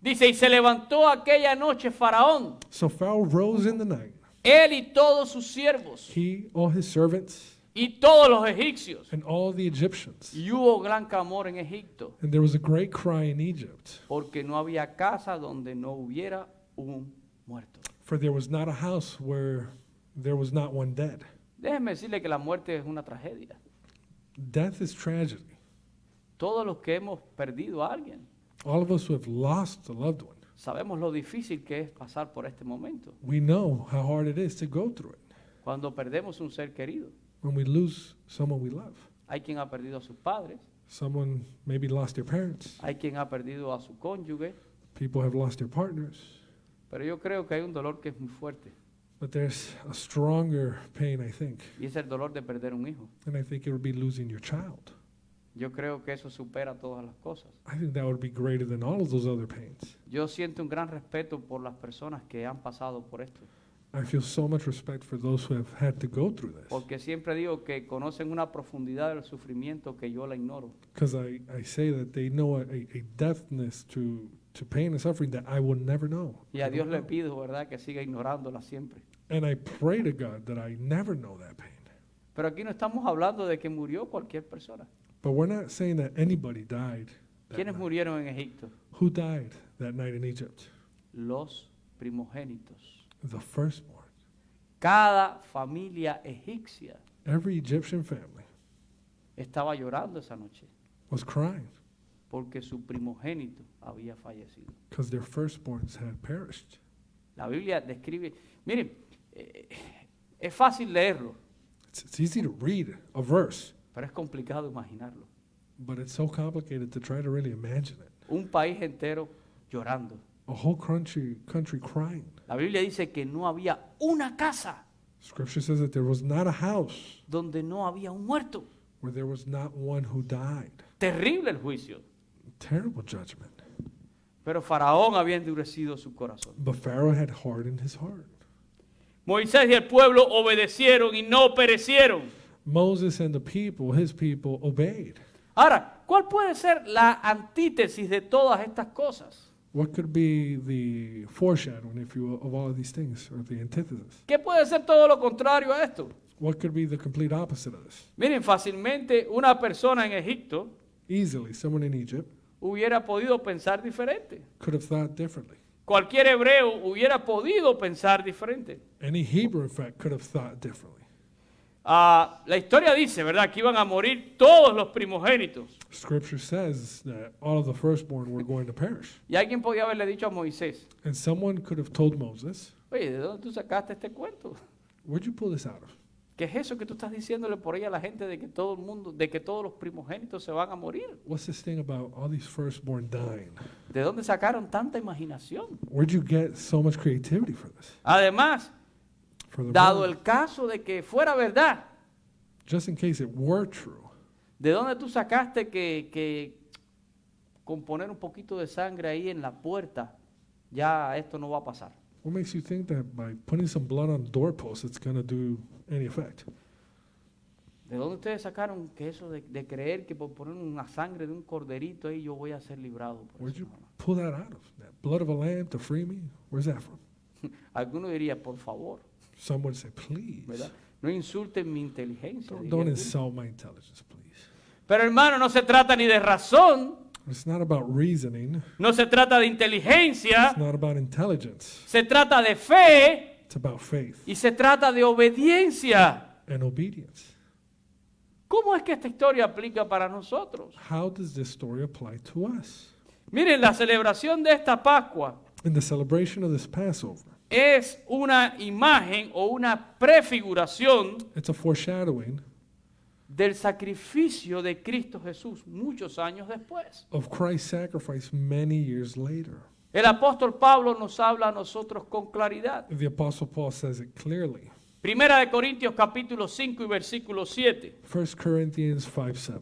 Dice, y se levantó aquella noche Faraón, So Pharaoh rose in the night, él y todos sus siervos, he, all his servants, y todos los egipcios. and all the Egyptians. Y hubo gran clamor en Egipto, And there was a great cry in Egypt, porque no había casa donde no hubiera un muerto. for there was not a house where there was not one dead. Déjenme decirle que la muerte es una tragedia. Death is tragedy. Todos los que hemos perdido a alguien, All of us who have lost a loved one, sabemos lo difícil que es pasar por este momento. we know how hard it is to go through it. Cuando perdemos un ser querido, When we lose someone we love, hay quien ha perdido a sus padres, someone maybe lost their parents, hay quien ha perdido a su cónyuge, people have lost their partners, pero yo creo que hay un dolor que es muy fuerte, but there's a stronger pain, I think, y es el dolor de perder un hijo. and I think it would be losing your child. Yo creo que eso supera todas las cosas. I think that would be greater than all of those other pains. Yo siento un gran respeto por las personas que han pasado por esto, I feel so much respect for those who have had to go through this, porque siempre digo que conocen una profundidad del sufrimiento que yo la ignoro. because I say that they know a depthness to pain and suffering that I will never know. Y a Dios le pido, ¿verdad?, que siga ignorándola siempre. And I pray to God that I never know that pain. Pero aquí no estamos hablando de que murió cualquier persona. But we're not saying that anybody died. That ¿Quiénes night. murieron en Egipto? Who died that night in Egypt? Los primogénitos. The firstborn. Cada familia egipcia Every Egyptian family estaba llorando esa noche was crying porque su primogénito había fallecido. because their firstborns had perished. La Biblia describe, miren, es fácil leerlo, It's easy to read a verse, pero es complicado imaginarlo. but it's so complicated to try to really imagine it. Un país entero llorando. A whole country crying. La Biblia dice que no había una casa Scripture says that there was not a house donde no había un muerto. where there was not one who died. Terrible el juicio. Terrible judgment. Pero Faraón había endurecido su corazón. But Pharaoh had hardened his heart. Moisés y el pueblo obedecieron y no perecieron. Moses and the people, his people, obeyed. Ahora, ¿cuál puede ser la antítesis de todas estas cosas? What could be the foreshadowing, if you will, of all of these things, or the antithesis? ¿Qué puede ser todo lo contrario a esto? What could be the complete opposite of this? Miren, fácilmente una persona en Egipto Easily, someone in Egypt hubiera podido pensar diferente. could have thought differently. Cualquier hebreo hubiera podido pensar diferente. Any Hebrew, in fact, could have thought differently. La historia dice, ¿verdad?, que iban a morir todos los primogénitos. Scripture says that all of the firstborn were going to perish. Y alguien podía haberle dicho a Moisés, And someone could have told Moses, oye, ¿de dónde tú sacaste este cuento? where'd you pull this out of? ¿Qué es eso que tú estás diciéndole por ahí a la gente de que todo el mundo, de que todos los primogénitos se van a morir? What's this thing about all these firstborn dying? ¿De dónde sacaron tanta imaginación? Where'd you get so much creativity for this? Además, For dado el caso de que fuera verdad, just in case it were true, ¿de dónde tú sacaste que con poner un poquito de sangre ahí en la puerta, ya esto no va a pasar? what makes you think that by putting some blood on doorposts it's going to do any effect? ¿De dónde ustedes sacaron que eso de creer que por poner una sangre de un corderito ahí yo voy a ser librado? Por Where'd eso? you pull that out of? That blood of a lamb to free me? Where's that from? Alguno diría, por favor, Some would say, please. ¿verdad? No insulten mi inteligencia. Don't, diría don't alguno. insult my intelligence, please. Pero hermano, no se trata ni de razón, It's not about reasoning. no se trata de inteligencia, It's not about intelligence. se trata de fe It's about faith y se trata de obediencia. and obedience. ¿Cómo es que esta historia aplica para nosotros? How does this story apply to us? Miren, la celebración de esta Pascua In the celebration of this Passover, es una imagen o una prefiguración it's a foreshadowing del sacrificio de Cristo Jesús muchos años después. of Christ's sacrifice many years later. El apóstol Pablo nos habla a nosotros con claridad. The Apostle Paul says it clearly. Primera de Corintios capítulo 5 y versículo 7. 1 Corinthians 5:7.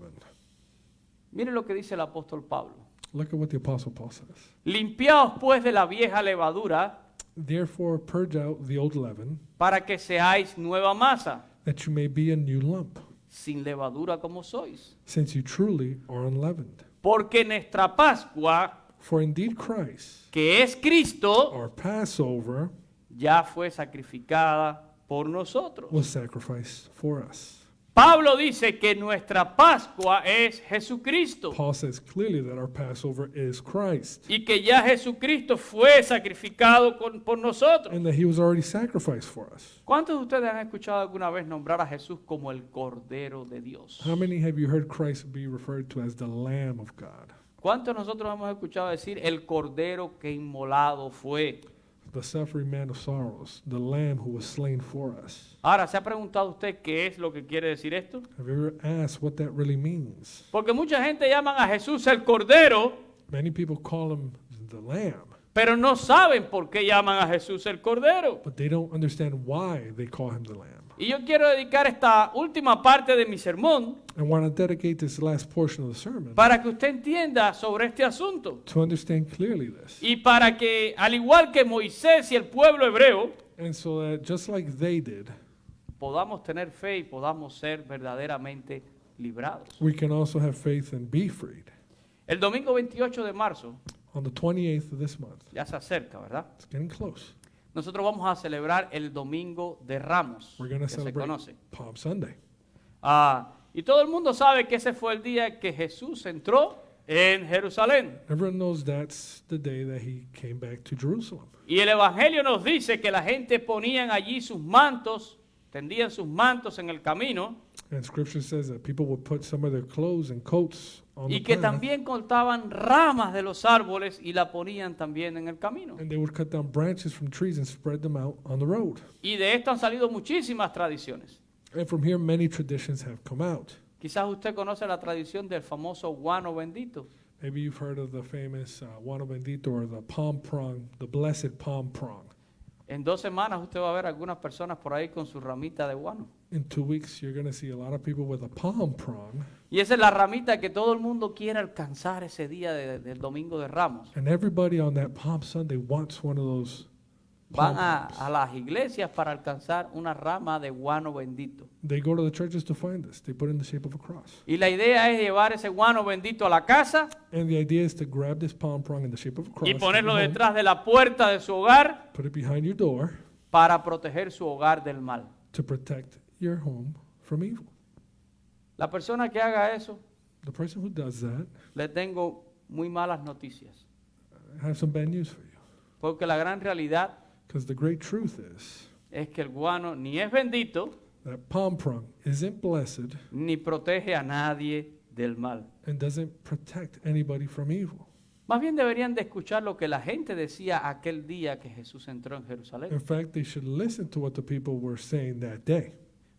Miren lo que dice el apóstol Pablo. Look at what the Apostle Paul says. Limpiaos pues de la vieja levadura Therefore purge out the old leaven, para que seáis nueva masa, that you may be a new lump, sin levadura como sois. since you truly are unleavened. Porque nuestra Pascua, For indeed Christ, que es Cristo, our Passover, ya fue sacrificada por nosotros. was sacrificed for us. Pablo dice que nuestra Pascua es Jesucristo Paul says clearly that our Passover is Christ, y que ya Jesucristo fue sacrificado por nosotros. and that he was already sacrificed for us. ¿Cuántos de ustedes han escuchado alguna vez nombrar a Jesús como el Cordero de Dios? How many have you heard Christ be referred to as the Lamb of God? ¿Cuántos de nosotros hemos escuchado decir el Cordero que inmolado fue? The suffering man of sorrows, the Lamb who was slain for us. Ahora, ¿se ha preguntado usted qué es lo que quiere decir esto? Have you ever asked what that really means? Porque mucha gente llama a Jesús el Cordero, Many people call him the Lamb, pero no saben por qué llaman a Jesús el Cordero. but they don't understand why they call him the Lamb. Y yo quiero dedicar esta última parte de mi sermón I want to dedicate this last portion of the sermon para que usted entienda sobre este asunto. to understand clearly this. Y para que, al igual que Moisés y el pueblo hebreo, And so that just like they did, podamos tener fe y podamos ser verdaderamente librados. we can also have faith and be freed. El domingo 28 de marzo, On the 28th of this month, ya se acerca, ¿verdad? it's getting close. Nosotros vamos a celebrar el Domingo de Ramos, We're going to que se celebrate conoce. Palm Sunday. Y todo el mundo sabe que ese fue el día que Jesús entró en Jerusalén. Everyone knows that's the day that he came back to Jerusalem. Y el Evangelio nos dice que la gente ponían allí sus mantos, tendían sus mantos en el camino, And scripture says that people would put some of their clothes and coats on y the que path, también cortaban ramas de los árboles y la ponían también en el camino. and they would cut down branches from trees and spread them out on the road. Y de esto han salido muchísimas tradiciones. And from here, many traditions have come out. Quizás usted conoce la tradición del famoso guano bendito. Maybe you've heard of the famous guano bendito or the palm prong, the blessed palm prong. En 2 semanas usted va a ver algunas personas por ahí con su ramita de guano. In 2 weeks, you're going to see a lot of people with a palm frond. Y esa es la ramita que todo el mundo quiere alcanzar ese día del Domingo de Ramos. And everybody on that Palm Sunday wants one of those Van palm a fronds. las iglesias para alcanzar una rama de guano bendito. They go to the churches to find this. They put it in the shape of a cross. Y la idea es llevar ese guano bendito a la casa And the idea is to grab this palm frond in the shape of a cross, y take ponerlo it home, detrás de la puerta de su hogar put it behind your door para proteger su hogar del mal. to protect your home from evil. La persona que haga eso, The person who does that, le tengo muy malas noticias. I have some bad news for you. Porque la gran realidad Because the great truth es que el guano ni es bendito that palm frond isn't blessed ni protege a nadie del mal. and doesn't protect anybody from evil. Más bien deberían de escuchar lo que la gente decía aquel día que Jesús entró en Jerusalén. In fact, they should listen to what the people were saying that day.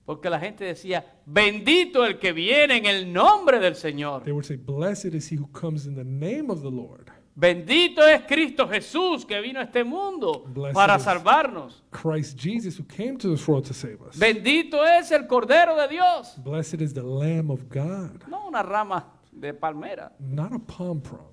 Porque la gente decía, bendito el que viene en el nombre del Señor. They would say, "Blessed is he who comes in the name of the Lord. Bendito es Cristo Jesús que vino a este mundo Blessed para is- salvarnos. Christ Jesus who came to this world to save us. Bendito es el Cordero de Dios. Blessed is the Lamb of God." No una rama de palmera. Not a palm frond.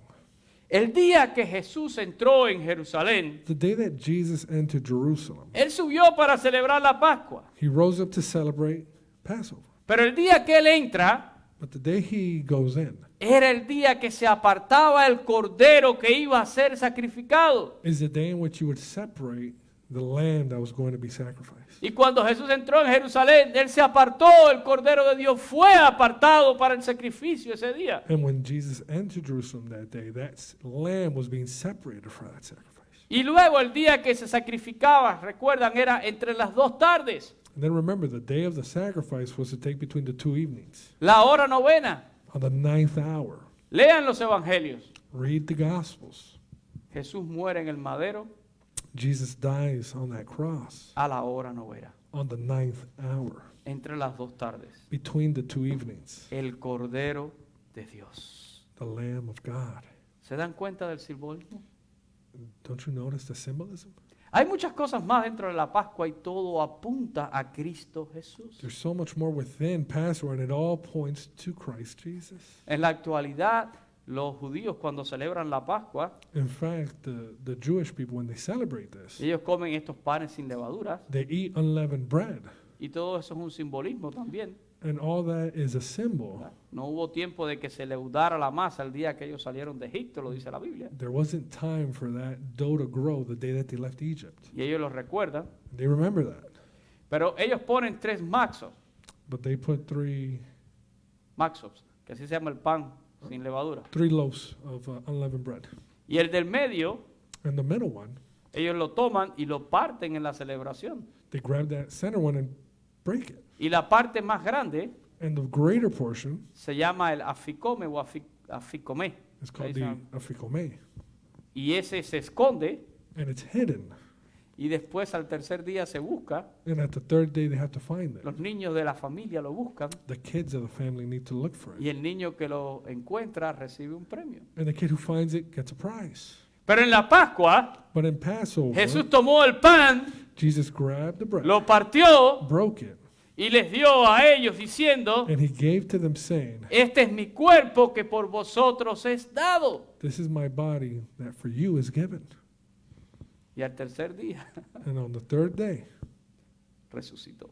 El día que Jesús entró en Jerusalén, The day that Jesus entered Jerusalem, Él subió para celebrar la Pascua. he rose up to celebrate Passover. Pero el día que Él entra, But the day he goes in era el día que se apartaba el Cordero que iba a ser sacrificado. is the day in which you would separate the lamb that was going to be sacrificed. Y cuando Jesús entró en Jerusalén, Él se apartó, el Cordero de Dios fue apartado para el sacrificio ese día. And when Jesus entered Jerusalem that day, lamb was being separated for that sacrifice. Y luego el día que se sacrificaba, recuerdan, era entre las 2 tardes, And then remember, the day of the sacrifice was to take between the 2 evenings. la hora novena. On the 9th hour, Lean los evangelios. read the Gospels. Jesús muere en el madero Jesus dies on that cross a la hora novena, on the 9th hour, entre las 2 tardes. between the 2 evenings. El Cordero de Dios. The Lamb of God. ¿Se dan cuenta del simbolismo? Don't you notice the symbolism? Hay muchas cosas más dentro de la Pascua y todo apunta a Cristo Jesús. There's so much more within Passover, and it all points to Christ Jesus. En la actualidad, los judíos cuando celebran la Pascua, In fact, the Jewish people, when they celebrate this, ellos comen estos panes sin levaduras they eat unleavened bread. y todo eso es un simbolismo también. And all that is a symbol. No hubo tiempo de que se leudara la masa el día que ellos salieron de Egipto, lo dice la Biblia. There wasn't time for that dough to grow the day that they left Egypt. Y ellos lo recuerdan. They remember that. Pero ellos ponen 3 maxos, But they put three que así se llama el pan sin levadura. loaves of unleavened bread. Y el del medio, And the middle one, ellos lo toman y lo parten en la celebración. they grab that center one and break it. Y la parte más grande And the greater portion se llama el aficome o aficomé. is called Ahí the está. aficomé. Y ese se esconde And it's hidden. y después al tercer día se busca. And at the 3rd day, they have to find it. Los niños de la familia lo buscan The kids of the family need to look for y it. el niño que lo encuentra recibe un premio. And the kid who finds it gets a prize. Pero en la Pascua, But in Passover, Jesús tomó el pan, Jesus grabbed the bread, lo partió broke it, y les dio a ellos diciendo, and he gave to them, saying, este es mi cuerpo que por vosotros es dado. "This is my body that for you is given." Y al tercer día And on the 3rd day, resucitó.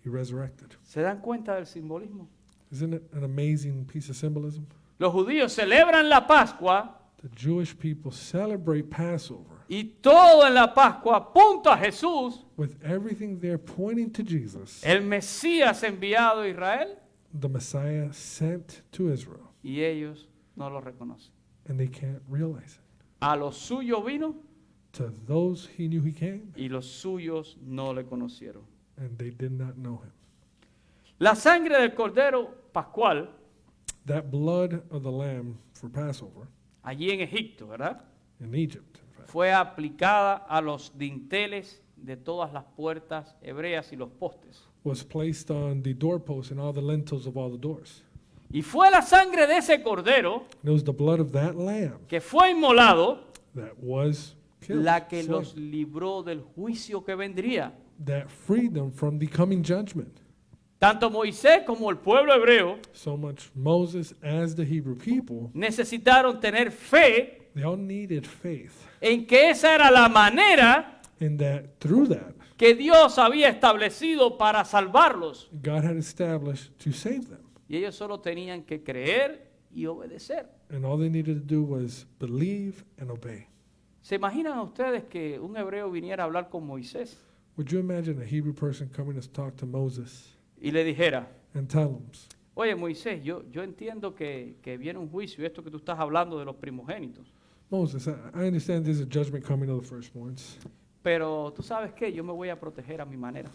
he resurrected. ¿Se dan cuenta del simbolismo? Isn't it an amazing piece of symbolism? Los judíos celebran la Pascua The Jewish people celebrate Passover y todo en la Pascua apunta a Jesús, with everything there pointing to Jesus, el Mesías enviado a Israel, the Messiah sent to Israel, y ellos no lo reconocen. and they can't realize it. A los suyos vino To those he knew he came, y los suyos no le conocieron. and they did not know him. La sangre del Cordero Pascual, That blood of the lamb for Passover allí en Egipto, ¿verdad? in Egypt, in fact, Fue aplicada a los dinteles de todas las puertas hebreas y los postes. was placed on the doorposts and all the lintels of all the doors. Y fue la sangre de ese Cordero And it was the blood of that lamb que fue inmolado that was killed, la que slain, los libró del juicio que vendría. that freed them from the coming judgment. Tanto Moisés como el pueblo hebreo So much Moses as the Hebrew people, necesitaron tener fe they all needed faith en que esa era la manera in that through that, que Dios había establecido para salvarlos. God had established to save them. Y ellos solo tenían que creer y obedecer. And all they needed to do was believe and obey. ¿Se imaginan ustedes que un hebreo viniera a hablar con Moisés Would you imagine a Hebrew person coming to talk to Moses y le dijera, and tell him, oye Moisés, yo entiendo que viene un juicio, esto que tú estás hablando de los primogénitos, Moses, I understand there's a judgment coming to the firstborns, pero tú sabes que yo me voy a proteger a mi manera.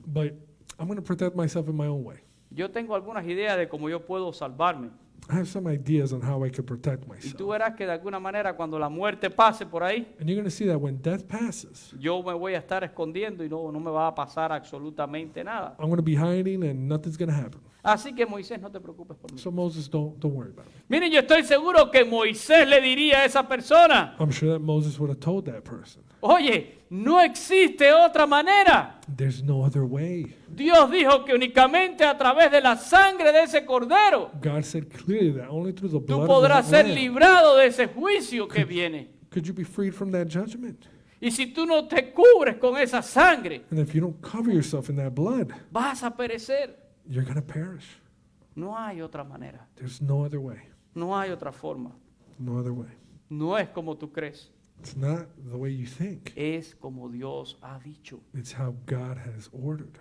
but I'm going to protect myself in my own way. Yo tengo algunas ideas de cómo yo puedo salvarme. I have some ideas on how I could protect Y tú myself. verás que de alguna manera cuando la muerte pase por ahí, And you're going to see that when death passes, yo me voy a estar escondiendo y no me va a pasar absolutamente nada. I'm going to be hiding and nothing's going to happen. Así que Moisés, no te preocupes por mí. So Moses, don't worry about it. Miren, yo estoy seguro que Moisés le diría a esa persona, I'm sure that Moses would have told that person, oye, no existe otra manera. there's no other way. Dios dijo que únicamente a través de la sangre de ese cordero God said clearly that only through the tú blood podrás of that ser lamb librado de ese juicio que viene. could you be freed from that judgment. Y si tú no te cubres con esa sangre, And if you don't cover yourself in that blood, vas a perecer. you're going to perish. No hay otra manera, There's no other way. no hay otra forma. No other way. No es como tú crees, It's not the way you think. es como Dios ha dicho. It's how God has ordered.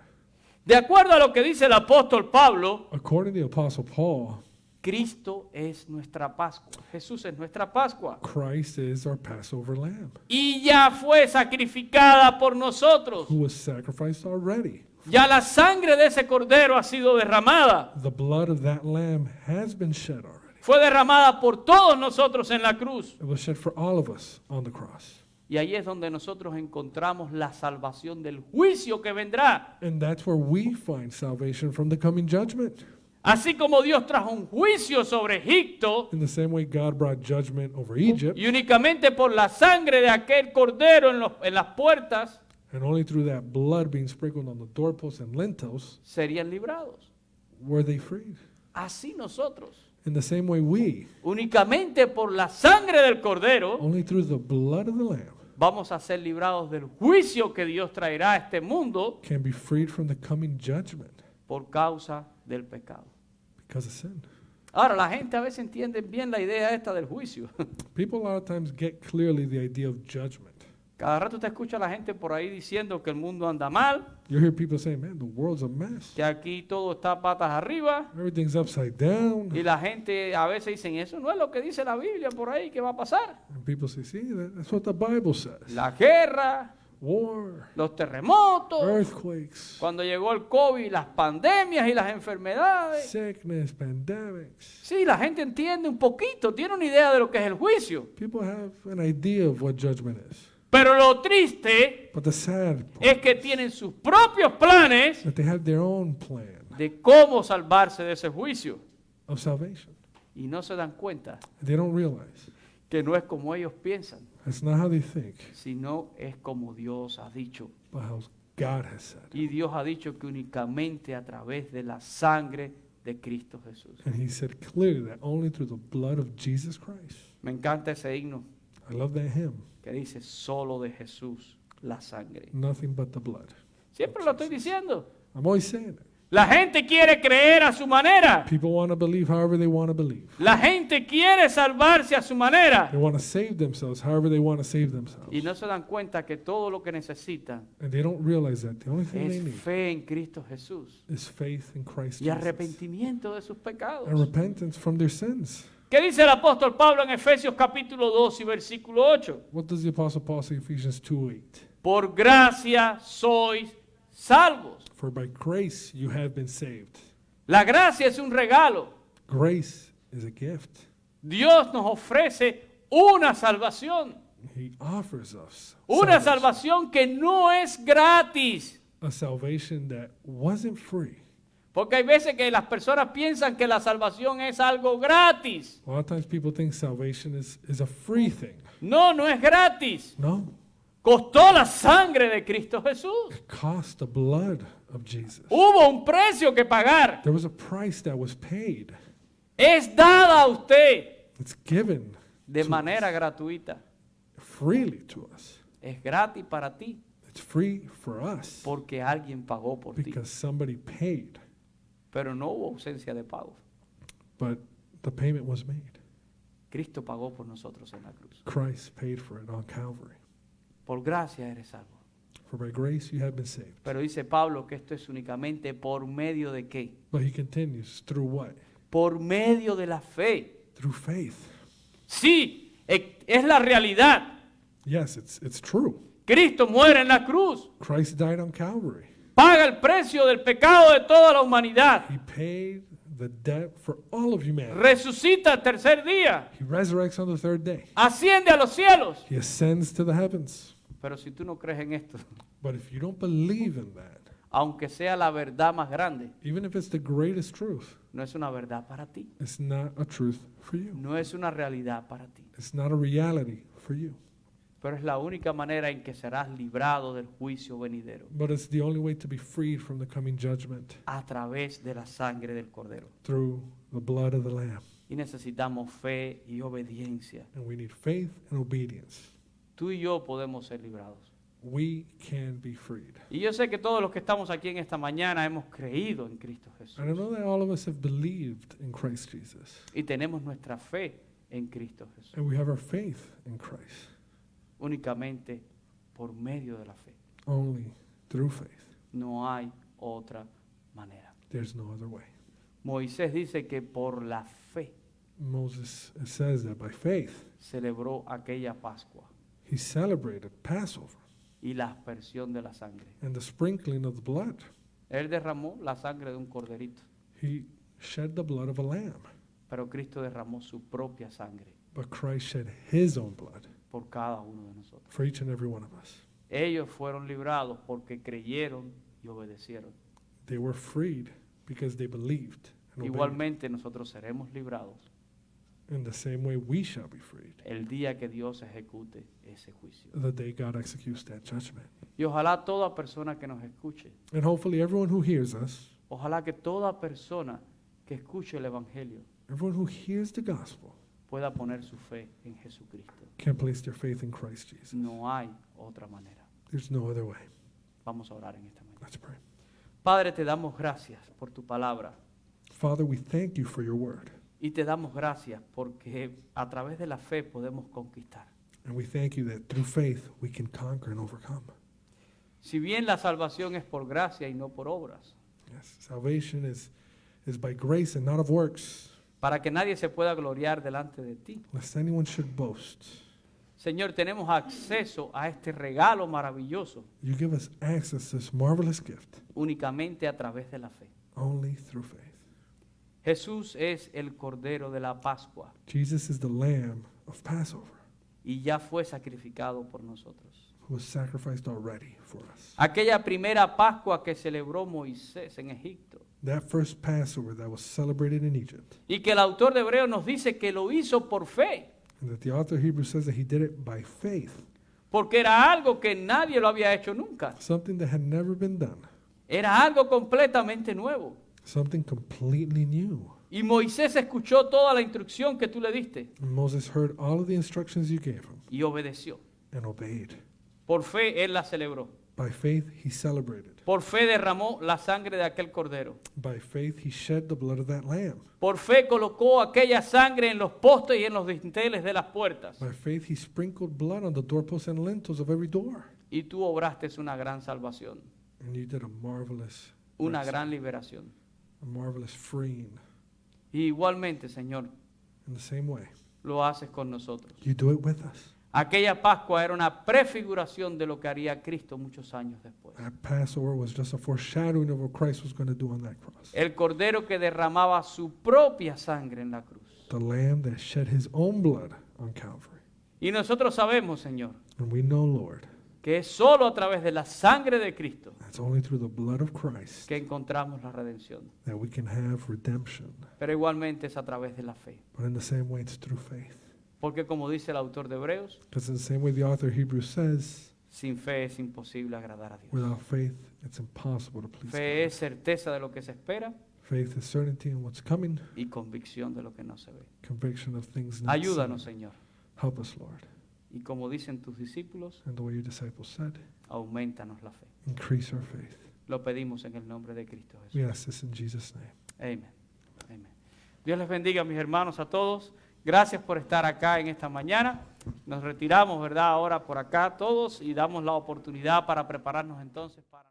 De acuerdo a lo que dice el apóstol Pablo, According to the Apostle Paul, Cristo es nuestra Pascua. Jesús es nuestra Pascua. Christ is our Passover lamb Y ya fue sacrificada por nosotros. who was sacrificed already. Ya la sangre de ese cordero ha sido derramada. The blood of that lamb has been shed already. Fue derramada por todos nosotros en la cruz. It was shed for all of us on the cross. Y ahí es donde nosotros encontramos la salvación del juicio que vendrá. And that's where we find salvation from the coming judgment. Así como Dios trajo un juicio sobre Egipto In the same way God brought judgment over Egypt, y únicamente por la sangre de aquel cordero en las puertas and only through that blood being sprinkled on the doorposts and lintels serían librados. were they freed. Así nosotros, In the same way we, únicamente por la sangre del cordero, only through the blood of the lamb, vamos a ser librados del juicio que Dios traerá a este mundo can be freed from the coming judgment por causa del pecado. because of sin. Ahora, la gente a veces entiende bien la idea esta del juicio. People a lot of times get clearly the idea of judgment. Cada rato te escucha a la gente por ahí diciendo que el mundo anda mal, You hear people saying, man, the world's a mess. que aquí todo está patas arriba. Everything's upside down. Y la gente a veces dicen, eso no es lo que dice la Biblia por ahí que va a pasar. And people say, see, that's what the Bible says. La guerra, War, los terremotos, earthquakes, cuando llegó el COVID, las pandemias y las enfermedades. sickness, pandemics. Sí, la gente entiende un poquito, tiene una idea de lo que es el juicio. People have an idea of what judgment is. Pero lo triste But the sad part es que tienen sus propios planes is that they have their own plan de cómo salvarse de ese juicio. of salvation. Y no se dan cuenta They don't realize que no es como ellos piensan, that's not how they think, sino es como Dios ha dicho. but how God has said. Y Dios ha dicho que únicamente a través de la sangre de Cristo Jesús. And he said clearly that only through the blood of Jesus Christ. Me encanta ese himno I love that hymn. que dice solo de Jesús la sangre. Nothing but the blood. Siempre lo estoy diciendo. I'm always saying it. La gente quiere creer a su manera. People want to believe however they want to believe. La gente quiere salvarse a su manera. They want to save themselves however they want to save themselves. Y no se dan cuenta que todo lo que necesitan And they don't realize that the only thing they es need fe en Cristo Jesús is faith in Christ y Jesus arrepentimiento de sus pecados. and repentance from their sins. ¿Qué dice el apóstol Pablo en Efesios capítulo 2 y versículo 8? What does the Apostle Paul say in Ephesians 2:8? Por gracia sois salvos. For by grace you have been saved. La gracia es un regalo. Grace is a gift. Dios nos ofrece una salvación. He offers us Una salvation, salvación que no es gratis. a salvation that wasn't free. Porque hay veces que las personas piensan que la salvación es algo gratis. A lot of times people think salvation is a free thing. No, no es gratis. No, Costó la sangre de Cristo Jesús. it cost the blood of Jesus. Hubo un precio que pagar. There was a price that was paid. Es dada a usted It's given de to manera gratuita. freely to us. Es gratis para ti It's free for us porque alguien pagó por ti. because somebody paid, Pero no hubo ausencia de pago. but the payment was made. Cristo pagó por nosotros en la cruz. Christ paid for it on Calvary. Por gracia eres salvo. For by grace you have been saved. Pero dice Pablo que esto es únicamente por medio de qué? But he continues, through what? Por medio de la fe. Through faith. Sí, es la realidad. Yes, it's true. Cristo muere en la cruz. Christ died on Calvary. Paga el precio del pecado de toda la humanidad. He paid the debt for all of humanity. Resucita el tercer día. He resurrects on the third day. Asciende a los cielos. He ascends to the heavens. Pero si tú no crees en esto, But if you don't believe in that, aunque sea la verdad más grande, even if it's the greatest truth, no es una verdad para ti. it's not a truth for you. No es una realidad para ti. It's not a reality for you. Pero es la única manera en que serás librado del juicio venidero. But it's the only way to be freed from the coming judgment, A través de la sangre del Cordero. through the blood of the Lamb. Y necesitamos fe y obediencia. And we need faith and obedience. Tú y yo podemos ser librados. We can be freed. Y yo sé que todos los que estamos aquí en esta mañana hemos creído en Cristo Jesús. And I know that all of us have believed in Christ Jesus. Y tenemos nuestra fe en Cristo Jesús. And we have our faith in Christ Únicamente por medio de la fe. only through faith. No hay otra manera. There's no other way. Moisés dice que por la fe Moses says that by faith celebró aquella Pascua he celebrated Passover y la aspersión de la sangre. and the sprinkling of the blood. Él derramó la sangre de un corderito, He shed the blood of a lamb, pero Cristo derramó su propia sangre but Christ shed his own blood por cada uno de nosotros. for each and every one of us. Ellos fueron librados porque creyeron y obedecieron. They were freed because they believed and obeyed. Igualmente nosotros seremos librados In the same way we shall be freed el día que Dios ejecute ese juicio. the day God executes that judgment. Y ojalá toda persona que nos escuche, And hopefully everyone who hears us, ojalá que toda persona que escuche el Evangelio everyone who hears the gospel, pueda poner su fe en Jesucristo. can place their faith in Christ Jesus. No hay otra manera. There's no other way. Vamos a orar en esta mañana. Let's pray. Padre, te damos gracias por tu palabra Father, we thank you for your word. y te damos gracias porque a través de la fe podemos conquistar. And we thank you that through faith we can conquer and overcome. Si bien la salvación es por gracia y no por obras, Yes, salvation is by grace and not of works, para que nadie se pueda gloriar delante de ti. lest anyone should boast. Señor, tenemos acceso a este regalo maravilloso You give us access to this marvelous gift únicamente a través de la fe. only through faith. Jesús es el Cordero de la Pascua Jesus is the Lamb of Passover y ya fue sacrificado por nosotros. who was sacrificed already for us. Aquella primera Pascua que celebró Moisés en Egipto That first Passover that was celebrated in Egypt, y que el autor de Hebreos nos dice que lo hizo por fe, and that the author of Hebrews says that he did it by faith, porque era algo que nadie lo había hecho nunca. something that had never been done, Era algo completamente nuevo. something completely new. Y Moisés escuchó toda la instrucción que tú le diste And Moses heard all of the instructions you gave him y obedeció. and obeyed. Por fe él la celebró. By faith he celebrated. Por fe derramó la sangre de aquel cordero. By faith he shed the blood of that lamb. Por fe colocó aquella sangre en los postes y en los dinteles de las puertas. By faith he sprinkled blood on the doorposts and lintels of every door. Y tú obraste una gran salvación, And you did a marvelous una mercy, gran liberación. a marvelous freeing. Y igualmente, Señor, In the same way, lo haces con nosotros. you do it with us. Aquella Pascua era una prefiguración de lo que haría Cristo muchos años después. That Passover was just a foreshadowing of what Christ was going to do on that cross. El cordero que derramaba su propia sangre en la cruz. The lamb that shed his own blood on Calvary. Y nosotros sabemos, Señor, And we know, Lord, que es solo a través de la sangre de Cristo It's only through the blood of Christ que encontramos la redención. that we can have redemption. Pero igualmente es a través de la fe. But in the same way, it's through faith. Porque como dice el autor de Hebreos, Because in the same way the author of Hebrews says, sin fe es imposible agradar a Dios. without faith, it's impossible to please Fe God. es certeza de lo que se espera Faith is certainty in what's coming, y convicción de lo que no se ve. conviction of things not Ayúdanos, seen. Señor. Help us, Lord. Y como dicen tus discípulos, And the way your disciples said, aumentanos la fe. increase our faith. Lo pedimos en el nombre de Cristo Jesús. We ask this in Jesus' name. Amén. Amén. Dios les bendiga, mis hermanos, a todos. Gracias por estar acá en esta mañana. Nos retiramos, ¿verdad? Ahora por acá todos y damos la oportunidad para prepararnos entonces para...